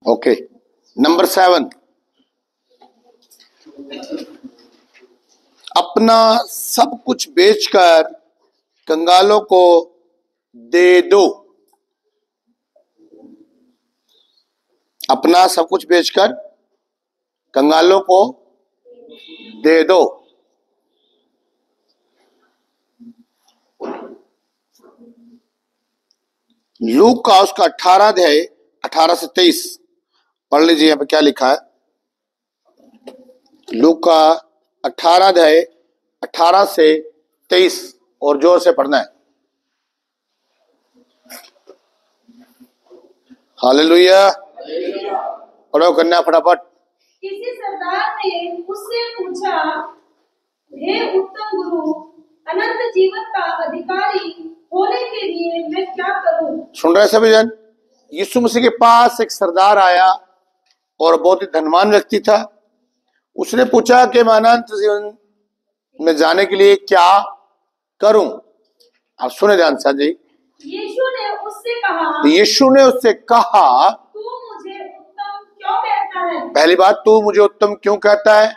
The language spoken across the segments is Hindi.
ओके, नंबर 7, अपना सब कुछ बेचकर कंगालों को दे दो। अपना सब कुछ बेचकर कंगालों को दे दो। लूक का उसका 18 अध्याय 18 से 23 पढ़ लीजिए। यहाँ पे क्या लिखा है? लूक का 18 अध्याय 18 से 23 और जोर से पढ़ना है। हालेलुया। पढ़ो कन्या फटाफट। किसी सरदार ने उससे पूछा, हे उत्तम गुरु, अनंत जीवन का अधिकारी होने के लिए मैं क्या करूं? सुन रहे सभी जन? यीशु मसीह के पास एक सरदार आया और बहुत ही धनवान व्यक्ति था। उसने पूछा कि मैं अनंत जीवन में जाने के लिए क्या करूं? आप सुने ध्यान से जी। यीशु ने उससे कहा, तू मुझे उत्तम क्यों कहता है? पहली बात, तू मुझे उत्तम क्यों कहता है?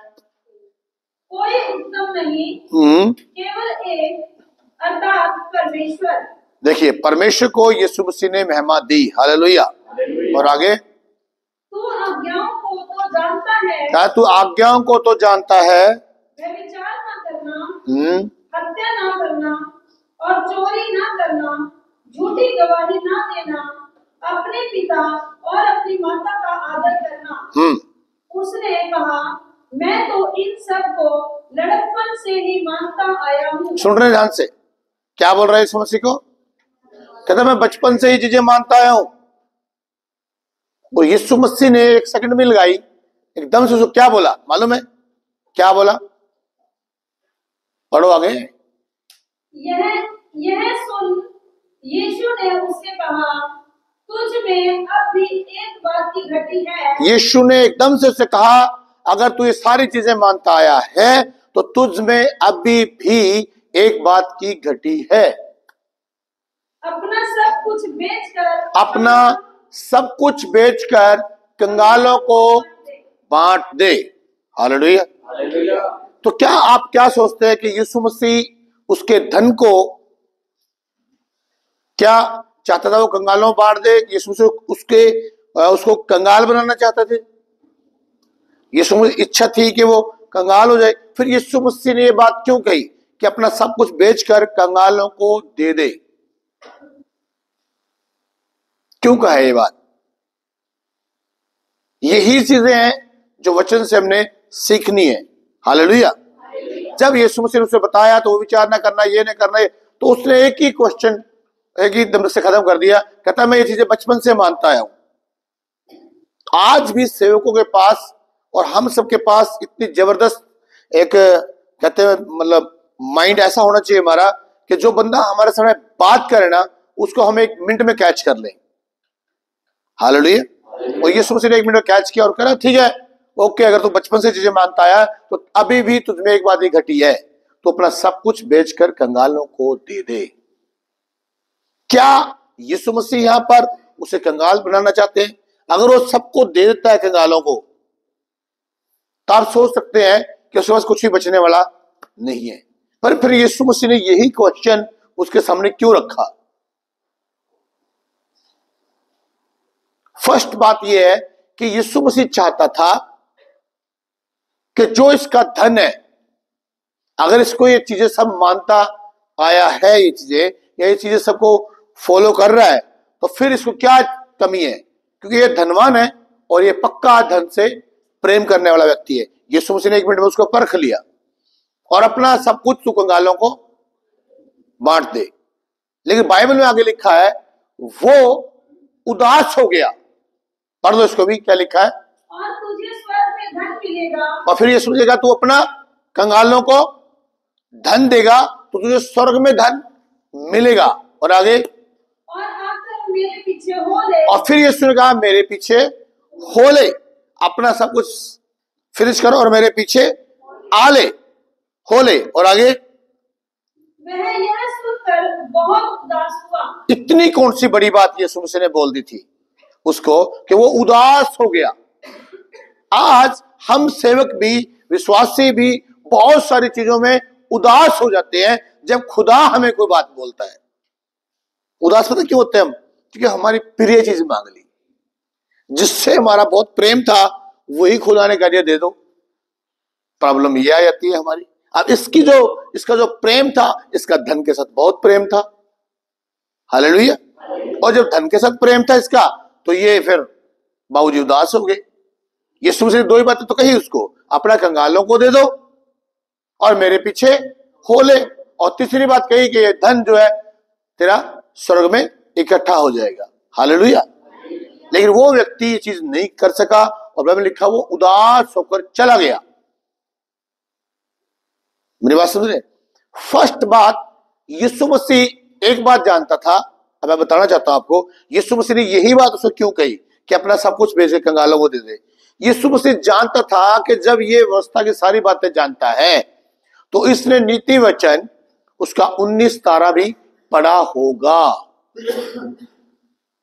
कोई उत्तम नहीं, केवल एक, अर्थात परमेश्वर। देखिए, परमेश्वर को यीशु मसीह ने महिमा दी। हालेलुया। और आगे, तू आज्ञाओं को तो जानता है। क्या तू आज्ञाओं को तो जानता है? व्यभिचार न करना, हत्या न करना और चोरी न करना, झूठी गवाही न देना, अपने पिता और अपनी माता का आदर करना। उसने कहा, मैं तो इन सब को लड़कपन से ही मानता आया हूँ। सुन रहे ध्यान से? क्या बोल रहा है यीशु मसीह को? कहता मैं बचपन से ही चीजें मानता आया हूं। और यीशु मसीह ने एक सेकंड में लगाई, एकदम से उसको क्या बोला मालूम है? क्या बोला? पढ़ो आगे। यह सुन यीशु ने उससे कहा, तुझ में अब भी एक बात की घटी है। यीशु ने एकदम से उससे कहा, अगर तू ये सारी चीजें मानता आया है तो तुझ में अभी भी एक बात की घटी है। अपना सब कुछ बेचकर कंगालों को बांट दे। हालेलुया। तो क्या आप क्या सोचते हैं कि यीशु मसीह उसके धन को क्या चाहता था? वो कंगालों बांट दे? यीशु मसीह उसको कंगाल बनाना चाहते थे? यीशु मसीह इच्छा थी कि वो कंगाल हो जाए। फिर यीशु मसीह ने ये बात क्यों कही कि अपना सब कुछ बेचकर कंगालों को दे दे? क्यों कहा ये बात? यही चीजें हैं जो वचन से हमने सीखनी है। हालेलुया। जब यीशु मसीह ने उसे बताया तो वो विचार ना करना, ये ना करना, तो उसने एक ही क्वेश्चन एक ही दम से खत्म कर दिया। कहता मैं ये चीजें बचपन से मानता आया हूं। आज भी सेवकों के पास और हम सबके पास इतनी जबरदस्त एक कहते हैं मतलब माइंड ऐसा होना चाहिए हमारा कि जो बंदा हमारे सामने बात करे ना, उसको हम एक मिनट में कैच कर लें। हालेलुया। और यीशु मसीह ने एक मिनट में कैच किया और कहा ठीक है, ओके, अगर तू बचपन से चीजें मानता आया तो अभी भी तुझमें एक बात ही घटी है, तो अपना सब कुछ बेचकर कंगालों को दे दे। क्या यीशु मसीह यहां पर उसे कंगाल बनाना चाहते हैं? अगर वो सबको दे देता है कंगालों को, तो आप सोच सकते हैं कि उसके पास कुछ भी बचने वाला नहीं है। पर फिर यीशु मसीह ने यही क्वेश्चन उसके सामने क्यों रखा? फर्स्ट बात यह है कि यीशु मसीह चाहता था कि जो इसका धन है, अगर इसको ये चीजें सब मानता आया है, ये चीजें सबको फॉलो कर रहा है, तो फिर इसको क्या कमी है? क्योंकि ये धनवान है और ये पक्का धन से प्रेम करने वाला व्यक्ति है। यीशु मसीह ने एक मिनट में उसको परख लिया और अपना सब कुछ तू कंगालों को बांट दे। लेकिन बाइबल में आगे लिखा है वो उदास हो गया। पढ़ दो इसको भी, क्या लिखा है? और तुझे स्वर्ग में धन मिलेगा। और फिर ये सोचेगा तू अपना कंगालों को धन देगा तो तुझे स्वर्ग में धन मिलेगा। और आगे, और आकर मेरे पीछे हो ले। और फिर यीशु ने कहा मेरे पीछे हो ले, अपना सब कुछ फिनिश करो और मेरे पीछे आ ले, हो ले। और आगे, वह यह सुनकर बहुत उदास हुआ। इतनी कौन सी बड़ी बात यीशु मसीह ने बोल दी थी? उसको कि वो उदास हो गया। आज हम सेवक भी, विश्वासी भी बहुत सारी चीजों में उदास हो जाते हैं जब खुदा हमें कोई बात बोलता है। उदास पता क्यों होते हैं हम? क्योंकि हमारी प्रिय चीज मांग ली, जिससे हमारा बहुत प्रेम था वही खुदा ने कह दिया दे दो। प्रॉब्लम ये आ जाती है हमारी। अब इसका जो प्रेम था, इसका धन के साथ बहुत प्रेम था। हालेलुया। और जब धन के साथ प्रेम था इसका, तो ये फिर बाबूजी उदास हो गए। यीशु मसीह ने दो ही बातें तो कही उसको, अपना कंगालों को दे दो और मेरे पीछे हो ले। और तीसरी बात कही कि ये धन जो है तेरा स्वर्ग में इकट्ठा हो जाएगा। हालेलुया। लेकिन वो व्यक्ति ये चीज नहीं कर सका और बाइबल में लिखा वो उदास होकर चला गया। मेरी बात समझ रहे? फर्स्ट बात, यीशु मसीह एक बात जानता था। अब मैं बताना चाहता हूं आपको, यीशु मसीह ने यही बात उसको क्यों कही कि अपना सब कुछ बेचे कंगालों को दे दे। यीशु मसीह जानता था कि जब ये व्यवस्था की सारी बातें जानता है तो इसने नीति वचन उसका 19 तारा भी पढ़ा होगा।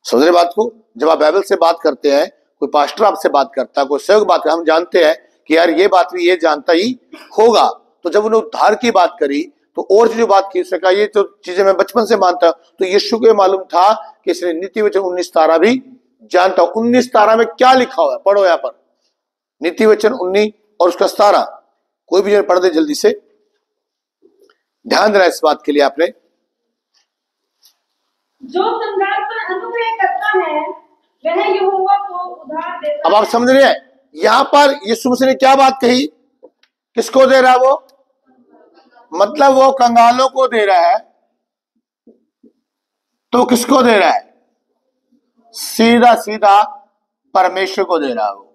समझ रहे बात को? जब आप बाइबल से बात करते हैं, कोई पास्टर आपसे बात करता है, कोई सेवक बात करता है, हम जानते हैं कि यार ये बात भी ये जानता ही होगा। तो जब उन्होंने उद्धार की बात करी तो और जो बात की, उसने कहा ये तो चीजें मैं बचपन से मानता। तो यीशु को मालूम था कि इसने नीति वचन 19 तारा भी जानता। 19 तारा में क्या लिखा हुआ है? पढ़ो यहाँ पर, नीति वचन 19 और उसका 17। कोई भी पढ़ दे जल्दी से, ध्यान देना इस बात के लिए आपने। जो कंगाल पर अनुग्रह करता है वह यहोवा को उधार देता है। अब आप समझ रहे हैं, यहां पर यीशु मसीह ने क्या बात कही? किसको दे रहा है वो? मतलब वो कंगालों को दे रहा है। तो किसको दे रहा है? सीधा सीधा परमेश्वर को दे रहा है वो।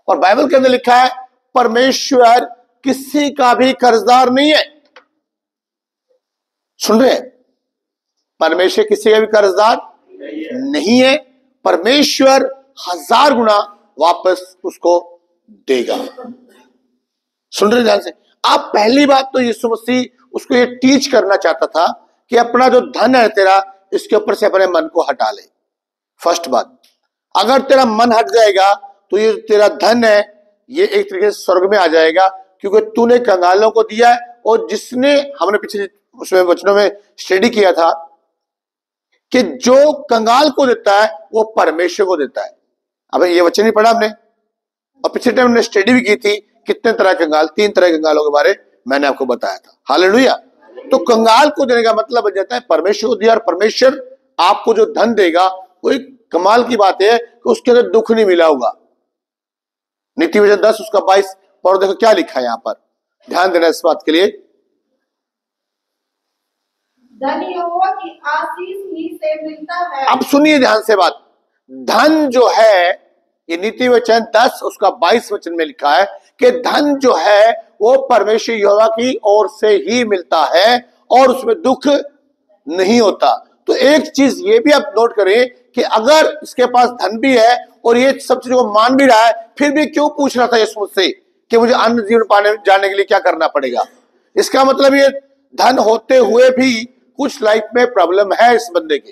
और बाइबल के अंदर लिखा है परमेश्वर किसी का भी कर्जदार नहीं है। सुन रहे हैं? परमेश्वर किसी का भी कर्जदार नहीं है। परमेश्वर 1000 गुना वापस उसको देगा। सुन रहे ध्यान से? आप पहली बात तो यीशु मसीह उसको ये टीच करना चाहता था कि अपना जो धन है तेरा, इसके ऊपर से अपने मन को हटा ले। फर्स्ट बात, अगर तेरा मन हट जाएगा तो ये तेरा धन है ये एक तरीके से स्वर्ग में आ जाएगा, क्योंकि तूने कंगालों को दिया है। और जिसने, हमने पिछले उसमें वचनों में स्टडी किया था कि जो कंगाल को देता है वो परमेश्वर को देता है। अब ये वचन ही पढ़ा हमने, और पिछले टाइम हमने स्टडी भी की थी कितने तरह के कंगाल, 3 तरह के कंगालों के बारे मैंने आपको बताया था। हालेलुया। तो कंगाल को देने का मतलब बन जाता है परमेश्वर को दिया, और परमेश्वर आपको जो धन देगा वो एक कमाल की बात है कि उसके अंदर दुख नहीं मिला होगा। नीति वचन 10 उसका 22 और देखो क्या लिखा है यहां पर, ध्यान देना इस बात के लिए। धन यहोवा की आशीष ही से मिलता है। अब सुनिए ध्यान से बात, धन जो है, ये नीति वचन 10 उसका 22 वचन में लिखा है कि धन जो है वो परमेश्वर यहोवा की ओर से ही मिलता है और उसमें दुख नहीं होता। तो एक चीज ये भी आप नोट करें कि अगर इसके पास धन भी है और ये सब चीजों को मान भी रहा है, फिर भी क्यों पूछ रहा था यीशु मुझसे कि मुझे अन्न जीवन पाने जाने के लिए क्या करना पड़ेगा? इसका मतलब ये धन होते हुए भी कुछ लाइफ में प्रॉब्लम है इस बंदे के,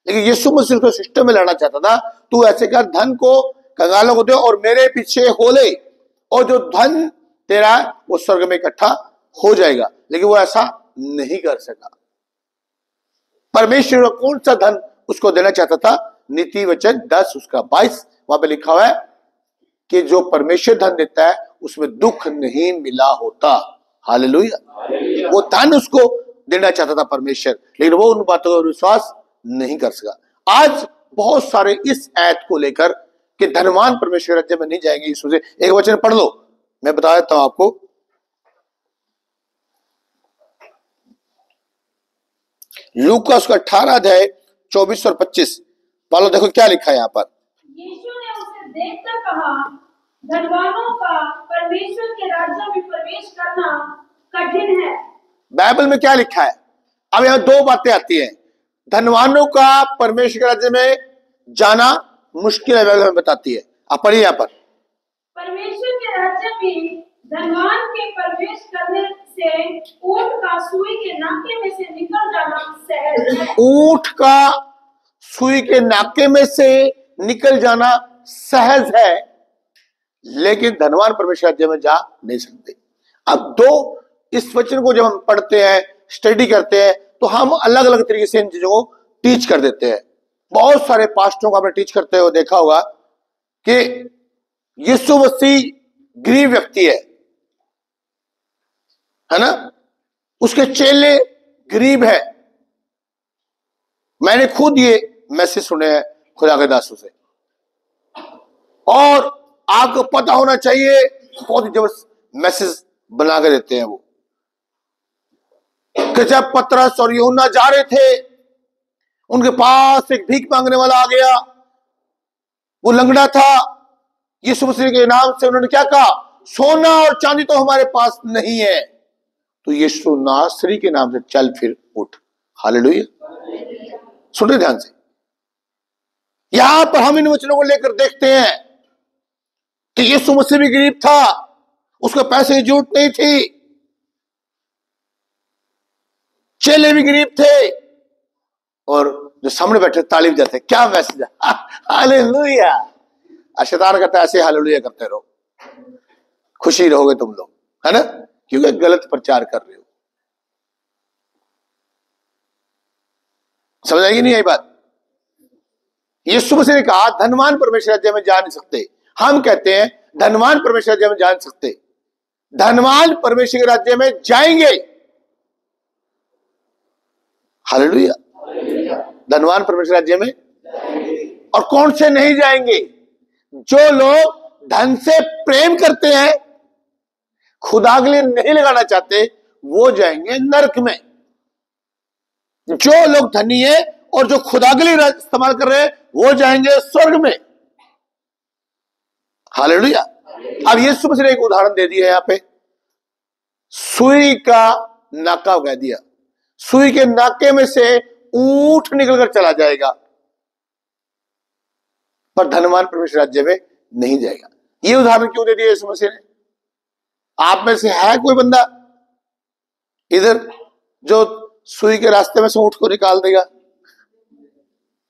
लेकिन यीशु मसीह उसको सिस्टम में लाना चाहता था। तू ऐसे कर, धन को कंगालों को दे और मेरे पीछे हो ले, और जो धन तेरा वो स्वर्ग में इकट्ठा हो जाएगा। लेकिन वो ऐसा नहीं कर सका। परमेश्वर कौन सा धन उसको देना चाहता था? नीति वचन 10 उसका 22 वहां पे लिखा हुआ है कि जो परमेश्वर धन देता है उसमें दुख नहीं मिला होता। हालेलुया। वो धन उसको देना चाहता था परमेश्वर, लेकिन वो उन बातों का विश्वास नहीं कर सका। आज बहुत सारे इस आयत को लेकर कि धनवान परमेश्वर राज्य में नहीं जाएंगे, यीशु से एक वचन पढ़ लो, मैं बता देता हूं आपको। लूका उसका 18 अध्याय 24 और 25 वालों देखो क्या लिखा है यहाँ पर। यीशु ने उसे देखकर कहा, धनवानों का परमेश्वर के राज्य में प्रवेश करना कठिन है। बाइबल में क्या लिखा है? अब यहाँ 2 बातें आती हैं। धनवानों का परमेश्वर के राज्य में जाना मुश्किल है, बाइबल में बताती है। आप पढ़िए यहाँ पर, परमेश्वर के राज्य में धनवान के प्रवेश करने से ऊंट का सुई के नाके में से निकल जाना सहज है। ऊंट का सुई के नाके में से निकल जाना सहज है, लेकिन धनवान परमेश्वर राज्य में जा नहीं सकते। अब दो इस वचन को जब हम पढ़ते हैं, स्टडी करते हैं, तो हम अलग अलग तरीके से इन चीजों को टीच कर देते हैं। बहुत सारे पास्टरों को आपने टीच करते हुए देखा होगा कि यीशु मसीह गरीब व्यक्ति है ना, उसके चेले गरीब है। मैंने खुद ये मैसेज सुने हैं खुदा के दासों से, और आपको पता होना चाहिए, बहुत ही जबरदस्त मैसेज बना के देते हैं वो, कि जब पतरस और यूहन्ना जा रहे थे, उनके पास एक भीख मांगने वाला आ गया। वो लंगड़ा था। यीशु मसीह के नाम से उन्होंने क्या कहा? सोना और चांदी तो हमारे पास नहीं है। तो यीशु नासरी के नाम से चल फिर उठ। हालेलुया। सुन रहे ध्यान से। यहां पर हम इन वचनों को लेकर देखते हैं कि यीशु मसीह भी गरीब था, उसको पैसे की जरूरत नहीं थी, चेले भी गरीब थे, और जो सामने बैठे ताली बजाते। क्या मैसेज है? हालेलुया। शैतान कहता है ऐसे हालेलुया करते रहो, खुशी रहोगे तुम लोग, है ना, क्योंकि गलत प्रचार कर रहे हो। समझ आएगी नहीं आई बात? यीशु मसीह ने कहा धनवान परमेश्वर राज्य में जा नहीं सकते। हम कहते हैं धनवान परमेश्वर राज्य में जा नहीं सकते। धनवान परमेश्वर के राज्य में जाएंगे। हालेलुया। धनवान परमेश्वर राज्य में। और कौन से नहीं जाएंगे? जो लोग धन से प्रेम करते हैं, खुदा के लिए नहीं लगाना चाहते, वो जाएंगे नरक में। जो लोग धनी है और जो खुदा के लिए इस्तेमाल कर रहे हैं, वो जाएंगे स्वर्ग में। हालेलुया। अब यीशु मसीह ने एक उदाहरण दे दिया यहां पे, सुई का नाका कह दिया। सुई के नाके में से ऊंट निकलकर चला जाएगा, पर धनवान परमेश्वर राज्य में नहीं जाएगा। ये उदाहरण क्यों दे दिया यीशु मसीह ने? आप में से है कोई बंदा इधर जो सुई के रास्ते में से ऊंट को निकाल देगा?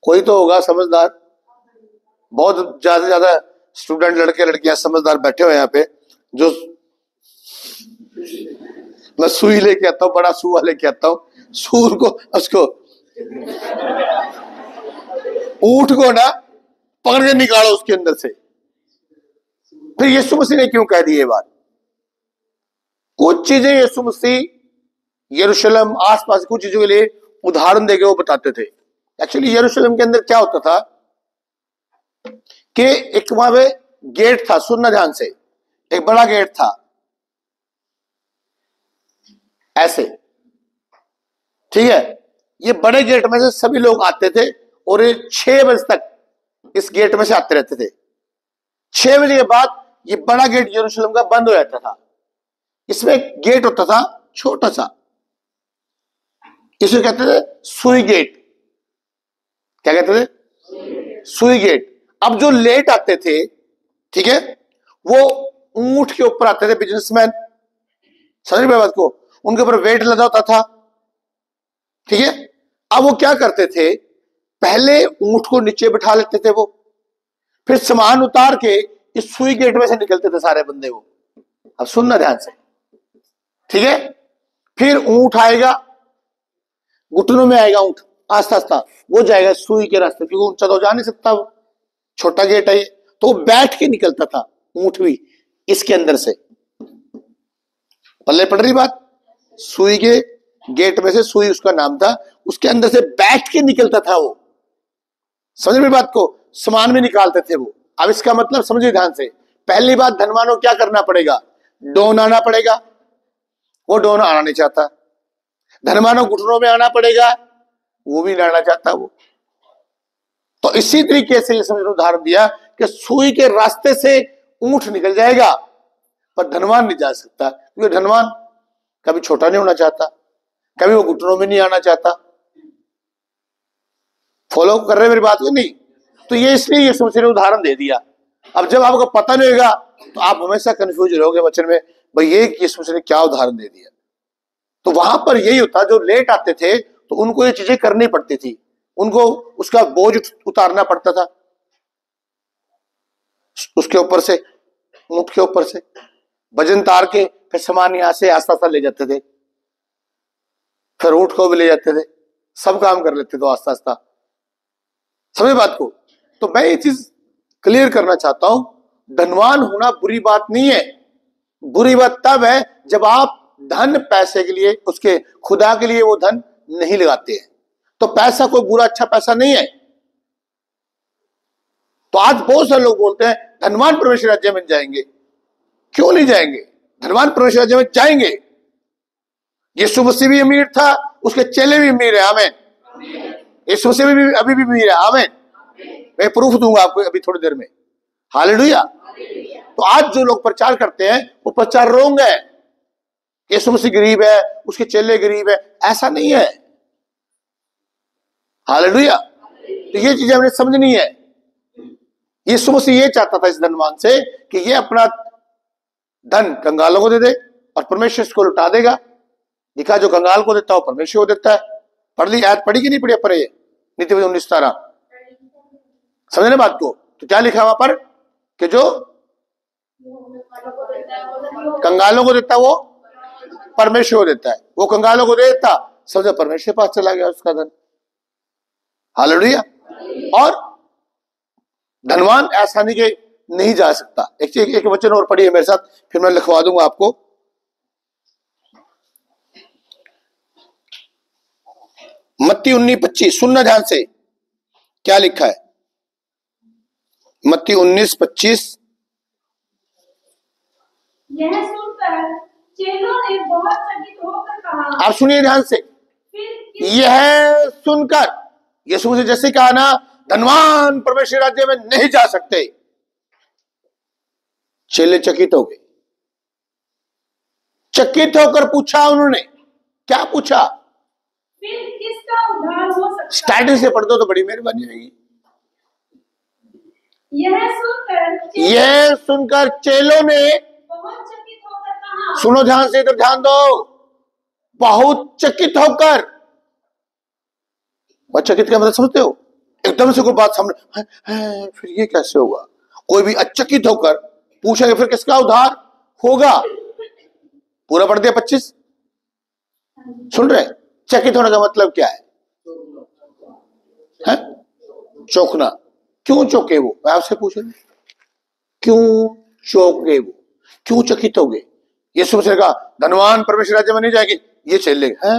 कोई तो होगा समझदार। बहुत ज्यादा ज्यादा स्टूडेंट लड़के लड़कियां समझदार बैठे हुए यहाँ पे, जो मैं सुई लेके आता हूँ, बड़ा सुआ लेके आता हूँ, सूर को उसको ऊंट को ना पकड़ के निकालो उसके अंदर से। फिर यीशु मसीह ने क्यों कह दी ये बात? कुछ चीजें यीशु मसीह यरूशलेम आसपास कुछ चीजों के लिए उदाहरण देके वो बताते थे। एक्चुअली यरूशलेम के अंदर क्या होता था कि एक वहां पे गेट था, सुनना ध्यान से, एक बड़ा गेट था ऐसे, ठीक है। ये बड़े गेट में से सभी लोग आते थे और ये 6 बजे तक इस गेट में से आते रहते थे। 6 बजे के बाद ये बड़ा गेट यरूशलेम का बंद हो जाता था। इसमें एक गेट होता था छोटा सा, इसे कहते थे सुई गेट। क्या कहते थे? सुई गेट। अब जो लेट आते थे, ठीक है, वो ऊंट के ऊपर आते थे, बिजनेसमैन, समझ रहे बात को, उनके ऊपर वेट लगा होता था, ठीक है। अब वो क्या करते थे, पहले ऊंट को नीचे बिठा लेते थे वो, फिर सामान उतार के इस सुई गेट में से निकलते थे सारे बंदे वो। अब सुनना ध्यान से, ठीक है। फिर ऊंट आएगा, घुटनों में आएगा ऊंट, आस्ता आस्ता वो जाएगा सुई के रास्ते, क्योंकि ऊंचा तो जा नहीं सकता, वो छोटा गेट है, तो वो बैठ के निकलता था ऊंट भी इसके अंदर से। पल्ले पड़ रही बात? सुई के गेट में से, सुई उसका नाम था, उसके अंदर से बैठ के निकलता था वो। समझ रही बात को? सामान भी निकालते थे वो। अब इसका मतलब समझिए ध्यान से। पहली बात, धनवानों क्या करना पड़ेगा? डोन आना पड़ेगा। वो डोन आना नहीं चाहता। धनवानों घुटनों में आना पड़ेगा, वो भी लाना चाहता वो। तो इसी तरीके से ये समझ उदाहरण दिया कि सुई के रास्ते से ऊंट निकल जाएगा, पर धनवान नहीं जा सकता, क्योंकि धनवान कभी छोटा नहीं होना चाहता, कभी वो घुटनों में नहीं आना चाहता। फॉलो कर रहे मेरी बात को? नहीं। तो ये इसलिए ये सोच रहे उदाहरण दे दिया। अब जब आपको पता नहीं होगा तो आप हमेशा कंफ्यूज रहोगे वचन में, भाई ये सोच रहे क्या उदाहरण दे दिया। तो वहां पर यही होता, जो लेट आते थे तो उनको ये चीजें करनी पड़ती थी। उनको उसका बोझ उतारना पड़ता था, उसके ऊपर से, ऊंट के ऊपर से वजन तार के फिर सामान यहां से आस्ता आस्ता ले जाते थे, फिर ऊंट को भी ले जाते थे, सब काम कर लेते थे आस्ता आस्ता। समझ बात को? तो मैं ये चीज क्लियर करना चाहता हूं, धनवान होना बुरी बात नहीं है। बुरी बात तब है जब आप धन पैसे के लिए, उसके खुदा के लिए वो धन नहीं लगाते हैं। तो पैसा कोई बुरा अच्छा पैसा नहीं है। तो आज बहुत सारे लोग बोलते हैं धनवान परमेश्वर राज्य में जाएंगे। क्यों नहीं जाएंगे? धनवान परमेश्वर राज्य में जाएंगे। यीशु मसीह भी अमीर था, उसके चेले भी अमीर है। आमीन। यीशु मसीह भी अभी भी अमीर है। आमीन। मैं प्रूफ दूंगा आपको अभी थोड़ी देर में। हालेलुया। तो आज जो लोग प्रचार करते हैं वो प्रचार रोंग है। यीशु मसीह गरीब है, उसके चेले गरीब है, ऐसा नहीं है। हालेलुया। तो ये चीजें हमने समझनी है। यीशु मसीह ये चाहता था इस धनवान से कि ये अपना धन कंगालों को दे दे और परमेश्वर इसको लुटा देगा। लिखा जो कंगाल को देता है परमेश्वर को देता है। पढ़ ली आयत, पढ़ी कि नहीं पढ़ी? पर नीतिवचन 19:17 समझे ना बात को? तो क्या लिखा वहां पर कि जो कंगालों को देता है वो परमेश्वर को देता है। वो कंगालों को देता, समझो परमेश्वर के पास चला गया उसका धन। हालेलुया। और धनवान ऐसा नहीं कि नहीं जा सकता। एक वचन और पढ़िए मेरे साथ, फिर मैं लिखवा दूंगा आपको। मत्ती 19:25 सुनना ध्यान से, क्या लिखा है? मत्ती 19:25। यह सुनकर चेलों ने बहुत चकित होकर कहा। आप सुनिए ध्यान से, यह सुनकर यीशु से जैसे कहा ना, धनवान परमेश्वर राज्य में नहीं जा सकते। चेले चकित हो गए। चकित होकर पूछा उन्होंने, क्या पूछा? फिर किसका उद्धार हो सकता है? स्टार्टिंग से पढ़ दो तो बड़ी मेहरबानी होगी। यह सुनकर चेलों ने बहुत चकित होकर कहा। सुनो ध्यान से, इधर ध्यान दो। बहुत चकित होकर, और चकित क्या मतलब समझते हो? एकदम से कोई बात सामने फिर ये कैसे होगा? कोई भी अचकित होकर पूछेंगे फिर किसका उद्धार होगा? पूरा पढ़ दिया 25। सुन रहे? चकित होने का मतलब क्या है? चौंकना। क्यों चौंके वो? मैं आपसे पूछूंगा, क्यों चौंके वो? क्यों चकित हो गए? यीशु मसीह ने कहा धनवान परमेश्वर राज्य में नहीं जाएगी। ये चले हैं,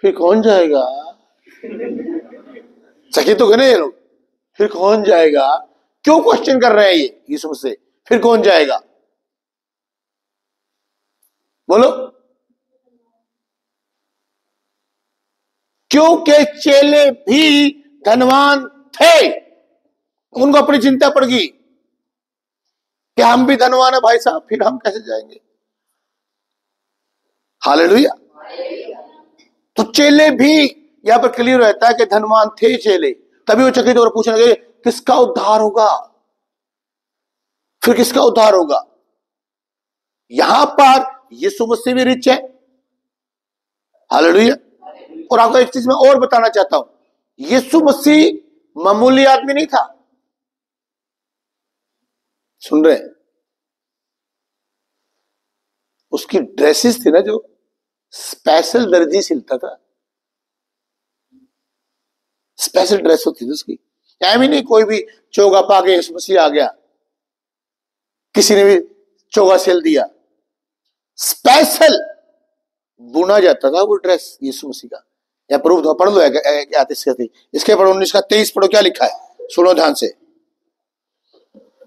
फिर कौन जाएगा? चकित हो गए ना ये लोग, फिर कौन जाएगा? क्यों क्वेश्चन कर रहे हैं ये यीशु मसीह? फिर कौन जाएगा? बोलो। क्योंकि चेले भी धनवान थे, उनको अपनी चिंता पड़ गई कि हम भी धनवान है भाई साहब, फिर हम कैसे जाएंगे? हालेलुया। तो चेले भी यहां पर क्लियर रहता है कि धनवान थे चेले, तभी वो चकित और पूछने लगे किसका उद्धार होगा? फिर किसका उद्धार होगा? यहां पर यीशु मसीह भी रिच है। हालेलुया। और आपको एक चीज मैं और बताना चाहता हूं, यीशु मसीह मामूली आदमी नहीं था। सुन रहे? उसकी ड्रेसेस थी ना जो स्पेशल दर्जी सिलता था, स्पेशल ड्रेस होती थी उसकी। टाइम ही नहीं कोई भी चोगा पा के यीशु मसीह आ गया, किसी ने भी चोगा सिल दिया। स्पेशल बुना जाता था वो ड्रेस यीशु मसीह का। या प्रूफ दो, पढ़ लो इसके पढ़ो 19:23 पढ़ो, क्या लिखा है? सुनो ध्यान से,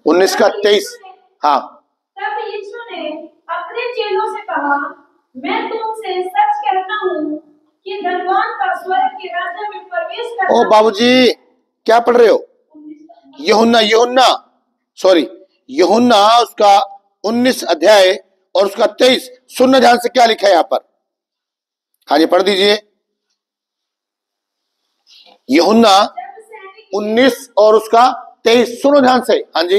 19:23। हाँ। तब यीशु ने अपने चेलों से कहा, मैं तुमसे सच कहता हूँ कि धनवान का स्वर्ग के राज्य में प्रवेश करना। ओ बाबूजी क्या पढ़ रहे हो? यूहन्ना उसका 19 अध्याय और उसका 23। सुनना ध्यान से, क्या लिखा है यहाँ पर? हाँ जी पढ़ दीजिए। यूहन्ना 19 और उसका 23, सुनो ध्यान से। हाँ जी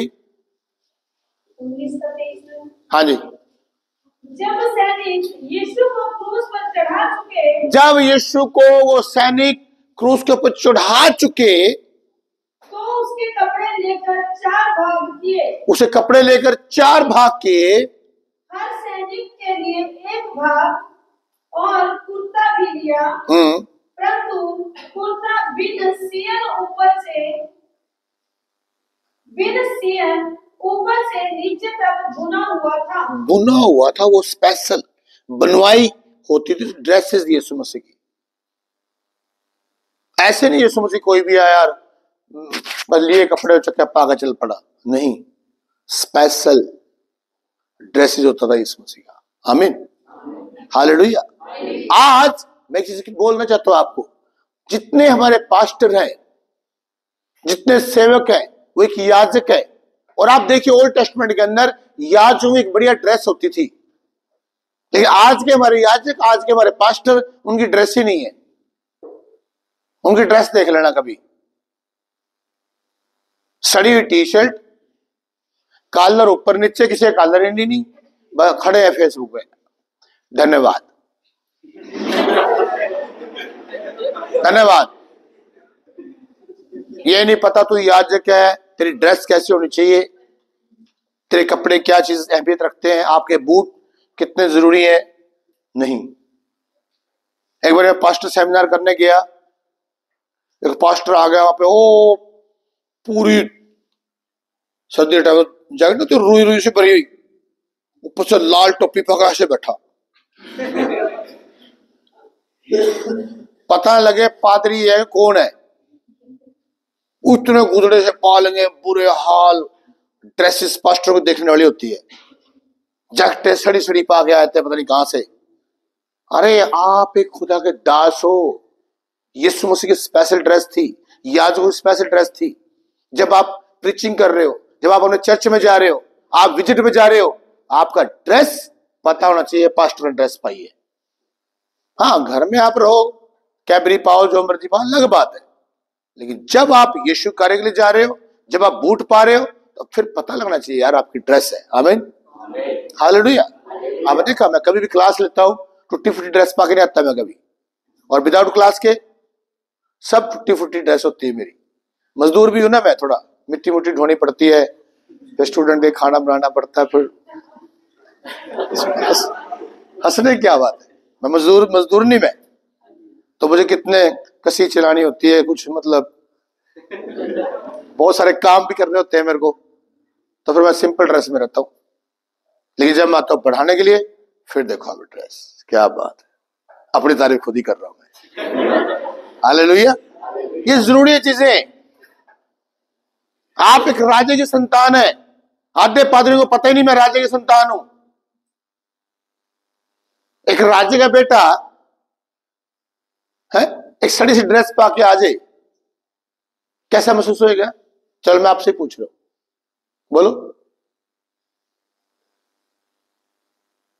19:23। हाँ जी। जब सैनिक यीशु को क्रूस पर चढ़ा चुके, जब यीशु को वो सैनिक क्रूस के ऊपर चढ़ा चुके, तो उसके कपड़े लेकर 4 भाग किए। उसे कपड़े लेकर 4 भाग किए, हर सैनिक के लिए 1 भाग और कुर्ता भी लिया, परंतु कुर्ता बिन सियन ऊपर से नीचे तक बुना हुआ था। बुना हुआ था, वो स्पेशल बनवाई होती थी ड्रेसेस यीशु मसीह की। ऐसे नहीं यीशु मसीह कोई भी आया यार बस लिए कपड़े चक्के पागा चल पड़ा, नहीं, स्पेशल ड्रेसेस होता था यीशु मसीह का। आमीन, हालेलुया। आज मैं किसी की बोलना चाहता हूं आपको, जितने हमारे पास्टर हैं, जितने सेवक हैं, वो एक याजक है। और आप देखिए ओल्ड टेस्टमेंट के अंदर याजकों की एक बढ़िया ड्रेस होती थी, लेकिन आज के हमारे याजक, आज के हमारे पास्टर, उनकी ड्रेस ही नहीं है। उनकी ड्रेस देख लेना कभी, सड़ी हुई टी शर्ट, कॉलर ऊपर नीचे, किसी कॉलर ही नहीं, बस खड़े हैं फेसबुक पे। धन्यवाद, धन्यवाद। ये नहीं पता तू याजक है, तेरी ड्रेस कैसी होनी चाहिए, तेरे कपड़े क्या चीज अहमियत रखते हैं, आपके बूट कितने जरूरी है, नहीं। एक बार मैं पास्टर सेमिनार करने गया, एक पास्टर आ गया वहां पे, ओ पूरी सर्दी टाइम जैकेट तो रुई रुई से भरी हुई, ऊपर से लाल टोपी पकड़ा से बैठा, पता लगे पादरी है कौन है। उतने गुदड़े से पालेंगे, बुरे हाल, ड्रेसेस पास्टर को देखने वाली होती है, जैकेटें सड़ी सड़ी पा के आते पता नहीं कहां से। अरे आप एक खुदा के दास हो, यीशु मसीह की स्पेशल ड्रेस थी, याजकों की स्पेशल ड्रेस थी। जब आप प्रीचिंग कर रहे हो, जब आप अपने चर्च में जा रहे हो, आप विजिट में जा रहे हो, आपका ड्रेस पता होना चाहिए, पास्टर ने ड्रेस पाई है। हाँ, घर में आप रहो, कैबरी पाओ, जो मर्जी पाओ, अलग बात है, लेकिन जब आप यीशु कार्य के लिए जा रहे हो, जब आप बूट पा रहे हो, तो फिर पता लगना चाहिए यार आपकी ड्रेस है। आमीन, हालेलुया। आप देखा, मैं कभी भी क्लास लेता हूं, टूटी फूटी ड्रेस पा के नहीं आता मैं कभी, और विदाउट क्लास के सब टूटी फूटी ड्रेस होती है मेरी। मजदूर भी हूं ना मैं, थोड़ा मिट्टी मुट्टी ढोनी पड़ती है, फिर स्टूडेंट के खाना बनाना पड़ता है, फिर हंसने की क्या बात है, मैं मजदूर नहीं मैं, तो मुझे कितने कसी चलानी होती है, कुछ मतलब बहुत सारे काम भी करने होते हैं मेरे को, तो फिर मैं सिंपल ड्रेस में रहता हूँ। लेकिन जब मैं आता हूँ पढ़ाने के लिए, फिर देखो अभी ड्रेस, क्या बात है, अपनी तारीफ खुद ही कर रहा हूं मैं। हालेलुया। ये जरूरी है चीजें। आप एक राजे की संतान है, आधे पादरी को पता ही नहीं मैं राजे की संतान हूं। एक राजे का बेटा है, एक सड़ी सी ड्रेस पा के आ जाए, कैसा महसूस होएगा? चलो मैं आपसे पूछ रहा हूं, बोलो।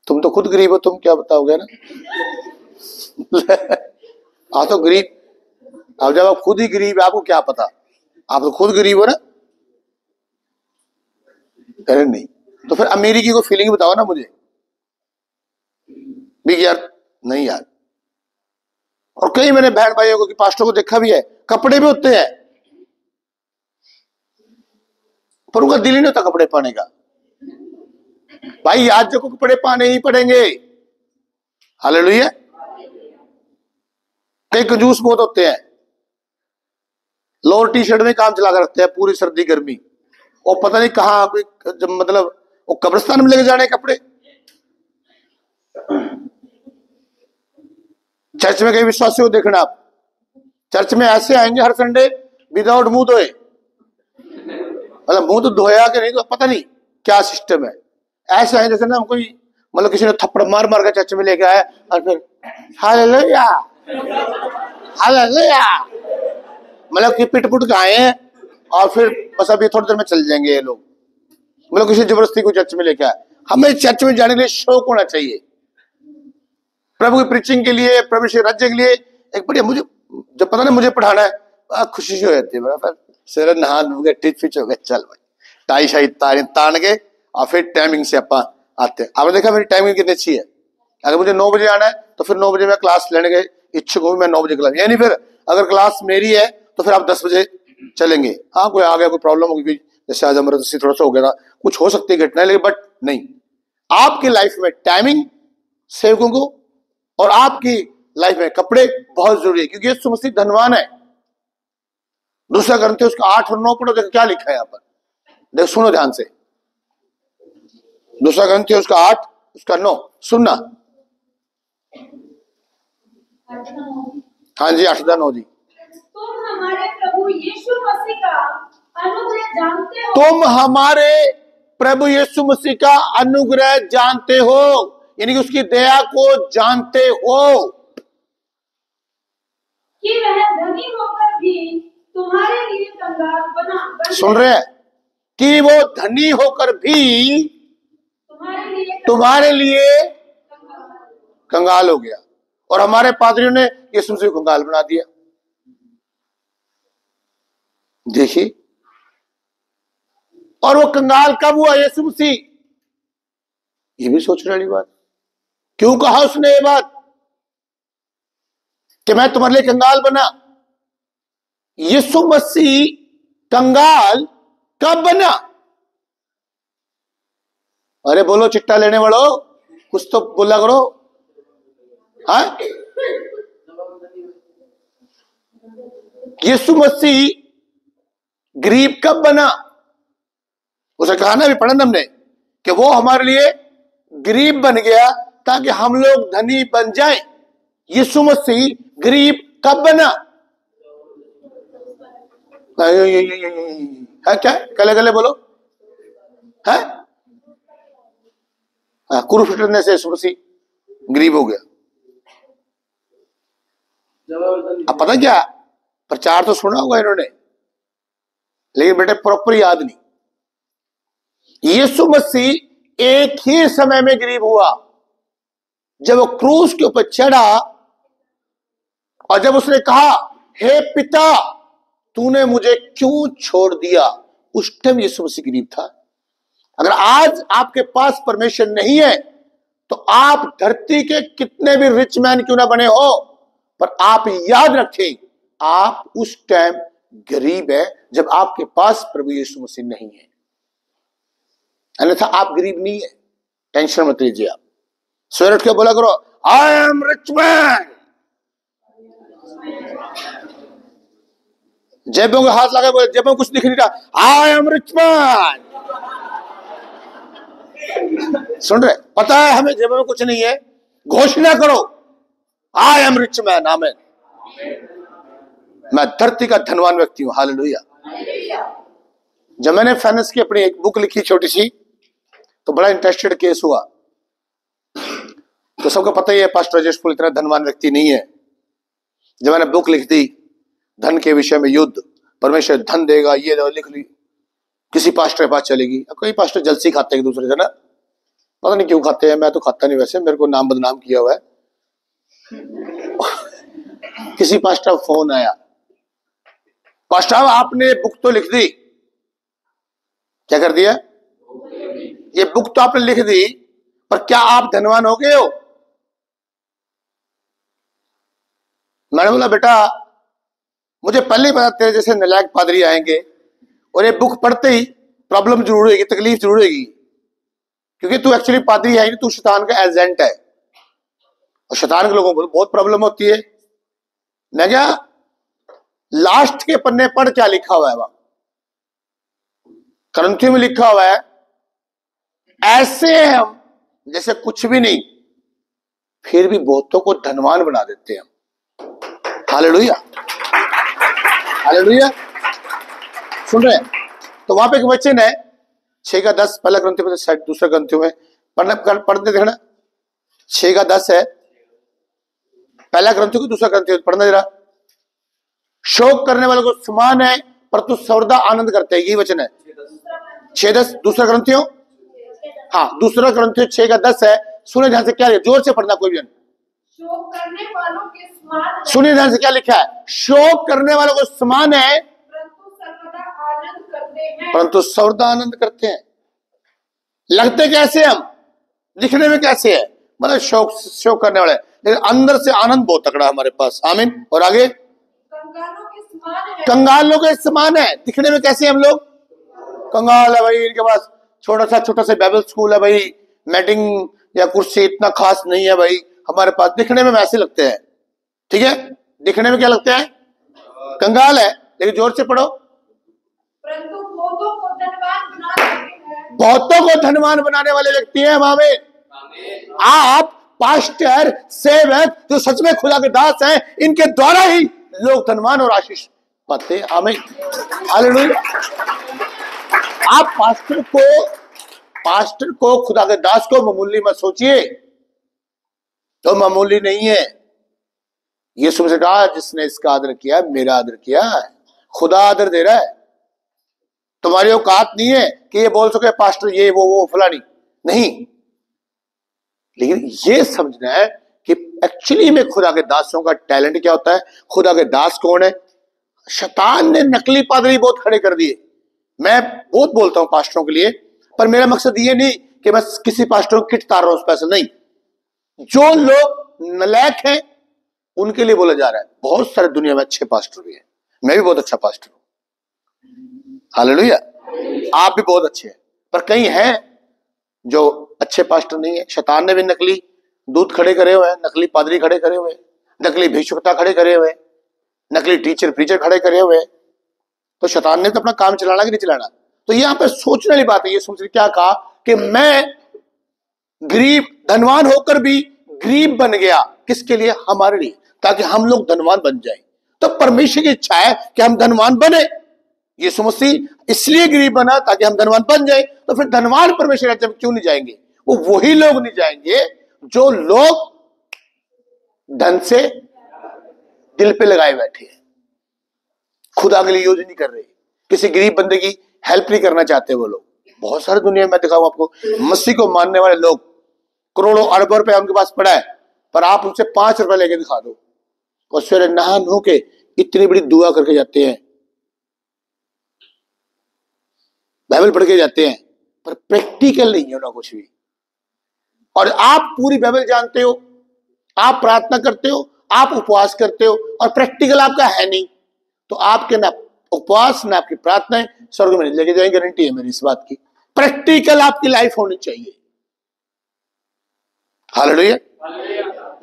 तुम तो खुद गरीब हो, तुम क्या बताओगे ना? आप तो गरीब, अब जब आप खुद ही गरीब है, आपको क्या पता, आप तो खुद गरीब हो ना। अरे नहीं, तो फिर अमीरी की कोई फीलिंग बताओ ना मुझे भी यार। नहीं यार। और कई मैंने बहन भाइयों को, पास्टर को देखा भी है, कपड़े भी होते हैं, पर उनका दिल ही नहीं होता कपड़े पाने का। भाई आज जो को कपड़े पाने ही पड़ेंगे। हालेलुया। कई कंजूस बहुत होते हैं, लोअर टी शर्ट में काम चला कर रखते हैं पूरी सर्दी गर्मी, और पता नहीं कहां, मतलब वो कब्रिस्तान में लेके जाने कपड़े। चर्च में कई विश्वासी हो देखना आप, चर्च में ऐसे आएंगे हर संडे विदाउट मुंह धोए, मतलब मुंह तो धोया कि नहीं तो पता नहीं क्या सिस्टम है। ऐसे आए जैसे ना कोई, मतलब किसी ने थप्पड़ मार मार के चर्च में लेके आया, और फिर हालेलुया हालेलुया, मतलब कि पिट पुट के आए हैं, और फिर बस अभी थोड़ी देर में चल जाएंगे ये लोग, मतलब किसी जबरदस्ती को चर्च में लेके आए। हमें चर्च में जाने के लिए शौक होना चाहिए, प्रभु की प्रीचिंग के लिए, प्रभु के राज्य के लिए। एक बढ़िया, मुझे जब पता ना मुझे पढ़ाना है, खुशी हो जाती है, फिर सिर नहा गए, टिच फिच हो गए, चल भाई टाई शाई तान के, और फिर टाइमिंग से अपा आते हैं। आपने देखा मेरी टाइमिंग कितनी अच्छी है। अगर मुझे 9 बजे आना है, तो फिर 9 बजे मैं क्लास लेने के इच्छुक हूँ, मैं 9 बजे क्लास, यानी फिर अगर क्लास मेरी है तो फिर आप 10 बजे चलेंगे। हाँ, कोई आ गया, कोई प्रॉब्लम होगी, जैसे आज हमारा थोड़ा सा हो गया था, कुछ हो सकती है घटना, लेकिन बट नहीं, आपकी लाइफ में टाइमिंग सेवकों को और आपकी लाइफ में कपड़े बहुत जरूरी है, क्योंकि यीशु मसीह धनवान है। दूसरा ग्रंथ उसका 8 और 9 पढ़ो, देखो क्या लिखा है यहाँ पर, देखो सुनो ध्यान से। दूसरा ग्रंथ उसका 8 उसका 9 सुनना। हाँ जी, 8-9 जी। तुम हमारे प्रभु यीशु मसीह का अनुग्रह जानते हो। तुम हमारे प्रभु यीशु मसीह का अनुग्रह जानते हो, यानी कि उसकी दया को जानते हो कि वह धनी होकर भी तुम्हारे लिए कंगाल बन सुन रहे हैं, कि वो धनी होकर भी तुम्हारे लिए कंगाल हो गया, और हमारे पादरियों ने यीशु मसीह को कंगाल बना दिया। देखिए, और वो कंगाल कब हुआ? यीशु मसीह। ये भी सोचने वाली बात, क्यों कहा उसने ये बात कि मैं तुम्हारे लिए कंगाल बना? यीशु मसीह कंगाल कब बना? अरे बोलो चिट्टा लेने वालों, कुछ तो बोला करो। हाँ, यीशु मसीह गरीब कब बना? उसे कहा ना, अभी पढ़ा हमने कि वो हमारे लिए गरीब बन गया ताकि हम लोग धनी बन जाएं। यीशु मसीह गरीब कब बना? है क्या? गले गले बोलो। है क्रूस फिटने से यीशु मसीह गरीब हो गया। अब पता क्या, प्रचार तो सुना होगा इन्होंने, लेकिन बेटे प्रॉपर याद नहीं। यीशु मसीह एक ही समय में गरीब हुआ, जब वो क्रूस के ऊपर चढ़ा और जब उसने कहा, हे पिता तूने मुझे क्यों छोड़ दिया, उस टाइम यीशु मसीह गरीब था। अगर आज आपके पास परमेश्वर नहीं है तो आप धरती के कितने भी रिच मैन क्यों ना बने हो, पर आप याद रखें आप उस टाइम गरीब है जब आपके पास प्रभु यीशु मसीह नहीं है, अन्यथा आप गरीब नहीं है। टेंशन मत लीजिए। आप सवेरे उठ के बोला करो, आई एम रिच मैन। जेबों के हाथ लगा बोले, जेबों कुछ दिख नहीं रहा, आई एम रिच मैन। सुन रहे, पता है हमें जेबों में कुछ नहीं है, घोषणा करो, आई एम रिच मैन। आमेन। मैं धरती का धनवान व्यक्ति हूं। हालेलुया। जब मैंने फाइनेंस की अपनी एक बुक लिखी छोटी सी, तो बड़ा इंटरेस्टेड केस हुआ। तो सबको पता ही है पास्टर राजेश फुल इतना धनवान व्यक्ति नहीं है। जब मैंने बुक लिख दी धन के विषय में, युद्ध, परमेश्वर धन देगा, ये लिख ली, किसी पास्टर के पास चलेगी। कई पास्टर जलसी खाते हैं एक दूसरे से ना, पता नहीं क्यों खाते हैं, मैं तो खाता नहीं, वैसे मेरे को नाम बदनाम किया हुआ है। किसी पास्टर का फोन आया, पास्टर आपने बुक तो लिख दी। क्या कर दिया? ये बुक तो आपने लिख दी, पर क्या आप धनवान हो गए हो? मैंने बोला, बेटा मुझे पहले ही पता तेरे जैसे नालायक पादरी आएंगे और ये बुक पढ़ते ही प्रॉब्लम जरूर होगी, तकलीफ जरूर होगी, क्योंकि तू एक्चुअली पादरी है नहीं, तू शैतान का एजेंट है, और शैतान के लोगों को बहुत प्रॉब्लम होती है। मैं क्या, लास्ट के पन्ने पर क्या लिखा हुआ है? वहां करंथियों में लिखा हुआ है, ऐसे हम जैसे कुछ भी नहीं, फिर भी बहुतों को धनवान बना देते हैं। Hallelujah, hallelujah. सुन रहे हैं? तो वहां पे एक वचन है 6:10, पहला ग्रंथियों में, शायद दूसरा ग्रंथियों में, पढ़ने देखना। 6:10 है पहला ग्रंथियों की, दूसरा ग्रंथियों पढ़ना जरा। शोक करने वाले को समान है पर तू सर्वदा आनंद करते है, यही वचन है। 6:10 दूसरा ग्रंथियों, हाँ दूसरा ग्रंथियों 6:10 है। सुने ध्यान से, क्या है, जोर से पढ़ना कोई भी। शोक करने वालों के समान, सुनिए ध्यान से क्या लिखा है, शोक करने वालों को समान है परंतु सर्वदा आनंद करते हैं। परंतु सर्वदा आनंद करते हैं। लगते कैसे हम, दिखने में कैसे है, मतलब शोक करने वाले, लेकिन अंदर से आनंद बहुत तकड़ा हमारे पास। आमीन। और आगे, समान है। कंगालों के समान है। दिखने में कैसे हम लोग? कंगाल है भाई, इनके पास छोटा सा बाइबल स्कूल है भाई, मीटिंग या कुर्सी इतना खास नहीं है भाई, हमारे पास दिखने में वैसे लगते हैं। ठीक है, दिखने में क्या लगते हैं? कंगाल है। लेकिन जोर से पढ़ो, परंतु बहुतों को धनवान बना रहे हैं। बहुतों को धनवान बनाने वाले व्यक्ति हैं वहां में। आप पास्टर, सेवक जो सच में खुदा के दास हैं, इनके द्वारा ही लोग धनवान और आशीष पाते हैं। आमीन, हालेलुया। आप पास्टर को खुदा के दास को मामूली मत सोचिए, तो मामूली नहीं है। यीशु मसीह ने कहा जिसने इसका आदर किया मेरा आदर किया है। खुदा आदर दे रहा है। तुम्हारी औकात नहीं है कि ये बोल सके पास्टर ये वो फलानी नहीं। लेकिन ये समझना है कि एक्चुअली में खुदा के दासों का टैलेंट क्या होता है। खुदा के दास कौन है? शैतान ने नकली पादरी बहुत खड़े कर दिए। मैं बहुत बोलता हूं पास्टरों के लिए, पर मेरा मकसद ये नहीं कि मैं किसी पास्टर को किट तार रहा हूं स्पेशल, नहीं। जो लोग नलायक हैं उनके लिए बोला जा रहा है। बहुत सारे दुनिया में अच्छे पास्टर भी हैं, मैं भी बहुत अच्छा पास्टर हूं, हालेलुया। आप भी बहुत अच्छे हैं, पर कई हैं जो अच्छे पास्टर नहीं है। शैतान ने भी नकली दूत खड़े करे हुए हैं, नकली पादरी खड़े करे हुए हैं, नकली भिक्षुकता खड़े करे हुए हैं, नकली टीचर प्रीचर खड़े करे हुए हैं। तो शैतान ने तो अपना काम चलाना कि नहीं चलाना। तो यहां पर सोचने वाली बात है। ये सोच क्या कहा कि मैं गरीब, धनवान होकर भी गरीब बन गया। किसके लिए? हमारे लिए, ताकि हम लोग धनवान बन जाएं। तो परमेश्वर की इच्छा है कि हम धनवान बने। यीशु मसीह इसलिए गरीब बना ताकि हम धनवान बन जाए। तो फिर धनवान परमेश्वर राज्य में क्यों नहीं जाएंगे? वो वही लोग नहीं जाएंगे जो लोग धन से दिल पे लगाए बैठे हैं, खुदा के लिए यूज नहीं कर रहे, किसी गरीब बंदे की हेल्प नहीं करना चाहते। वो लोग बहुत सारे दुनिया में दिखाऊं आपको, मसीह को मानने वाले लोग करोड़ों अरबों रुपए उनके पास पड़ा है, पर आप उनसे 5 रुपए लेके दिखा दो और सवेरे नहा नो के इतनी बड़ी दुआ करके जाते हैं, बाइबल पढ़ के जाते हैं, पर प्रैक्टिकल नहीं है ना कुछ भी। और आप पूरी बाइबल जानते हो, आप प्रार्थना करते हो, आप उपवास करते हो, और प्रैक्टिकल आपका है नहीं, तो आपके ना उपवास ना आपकी प्रार्थनाएं स्वर्ग में नहीं लेके जाएंगे। गारंटी है मेरी इस बात की। प्रैक्टिकल आपकी लाइफ होनी चाहिए। हालेलुया।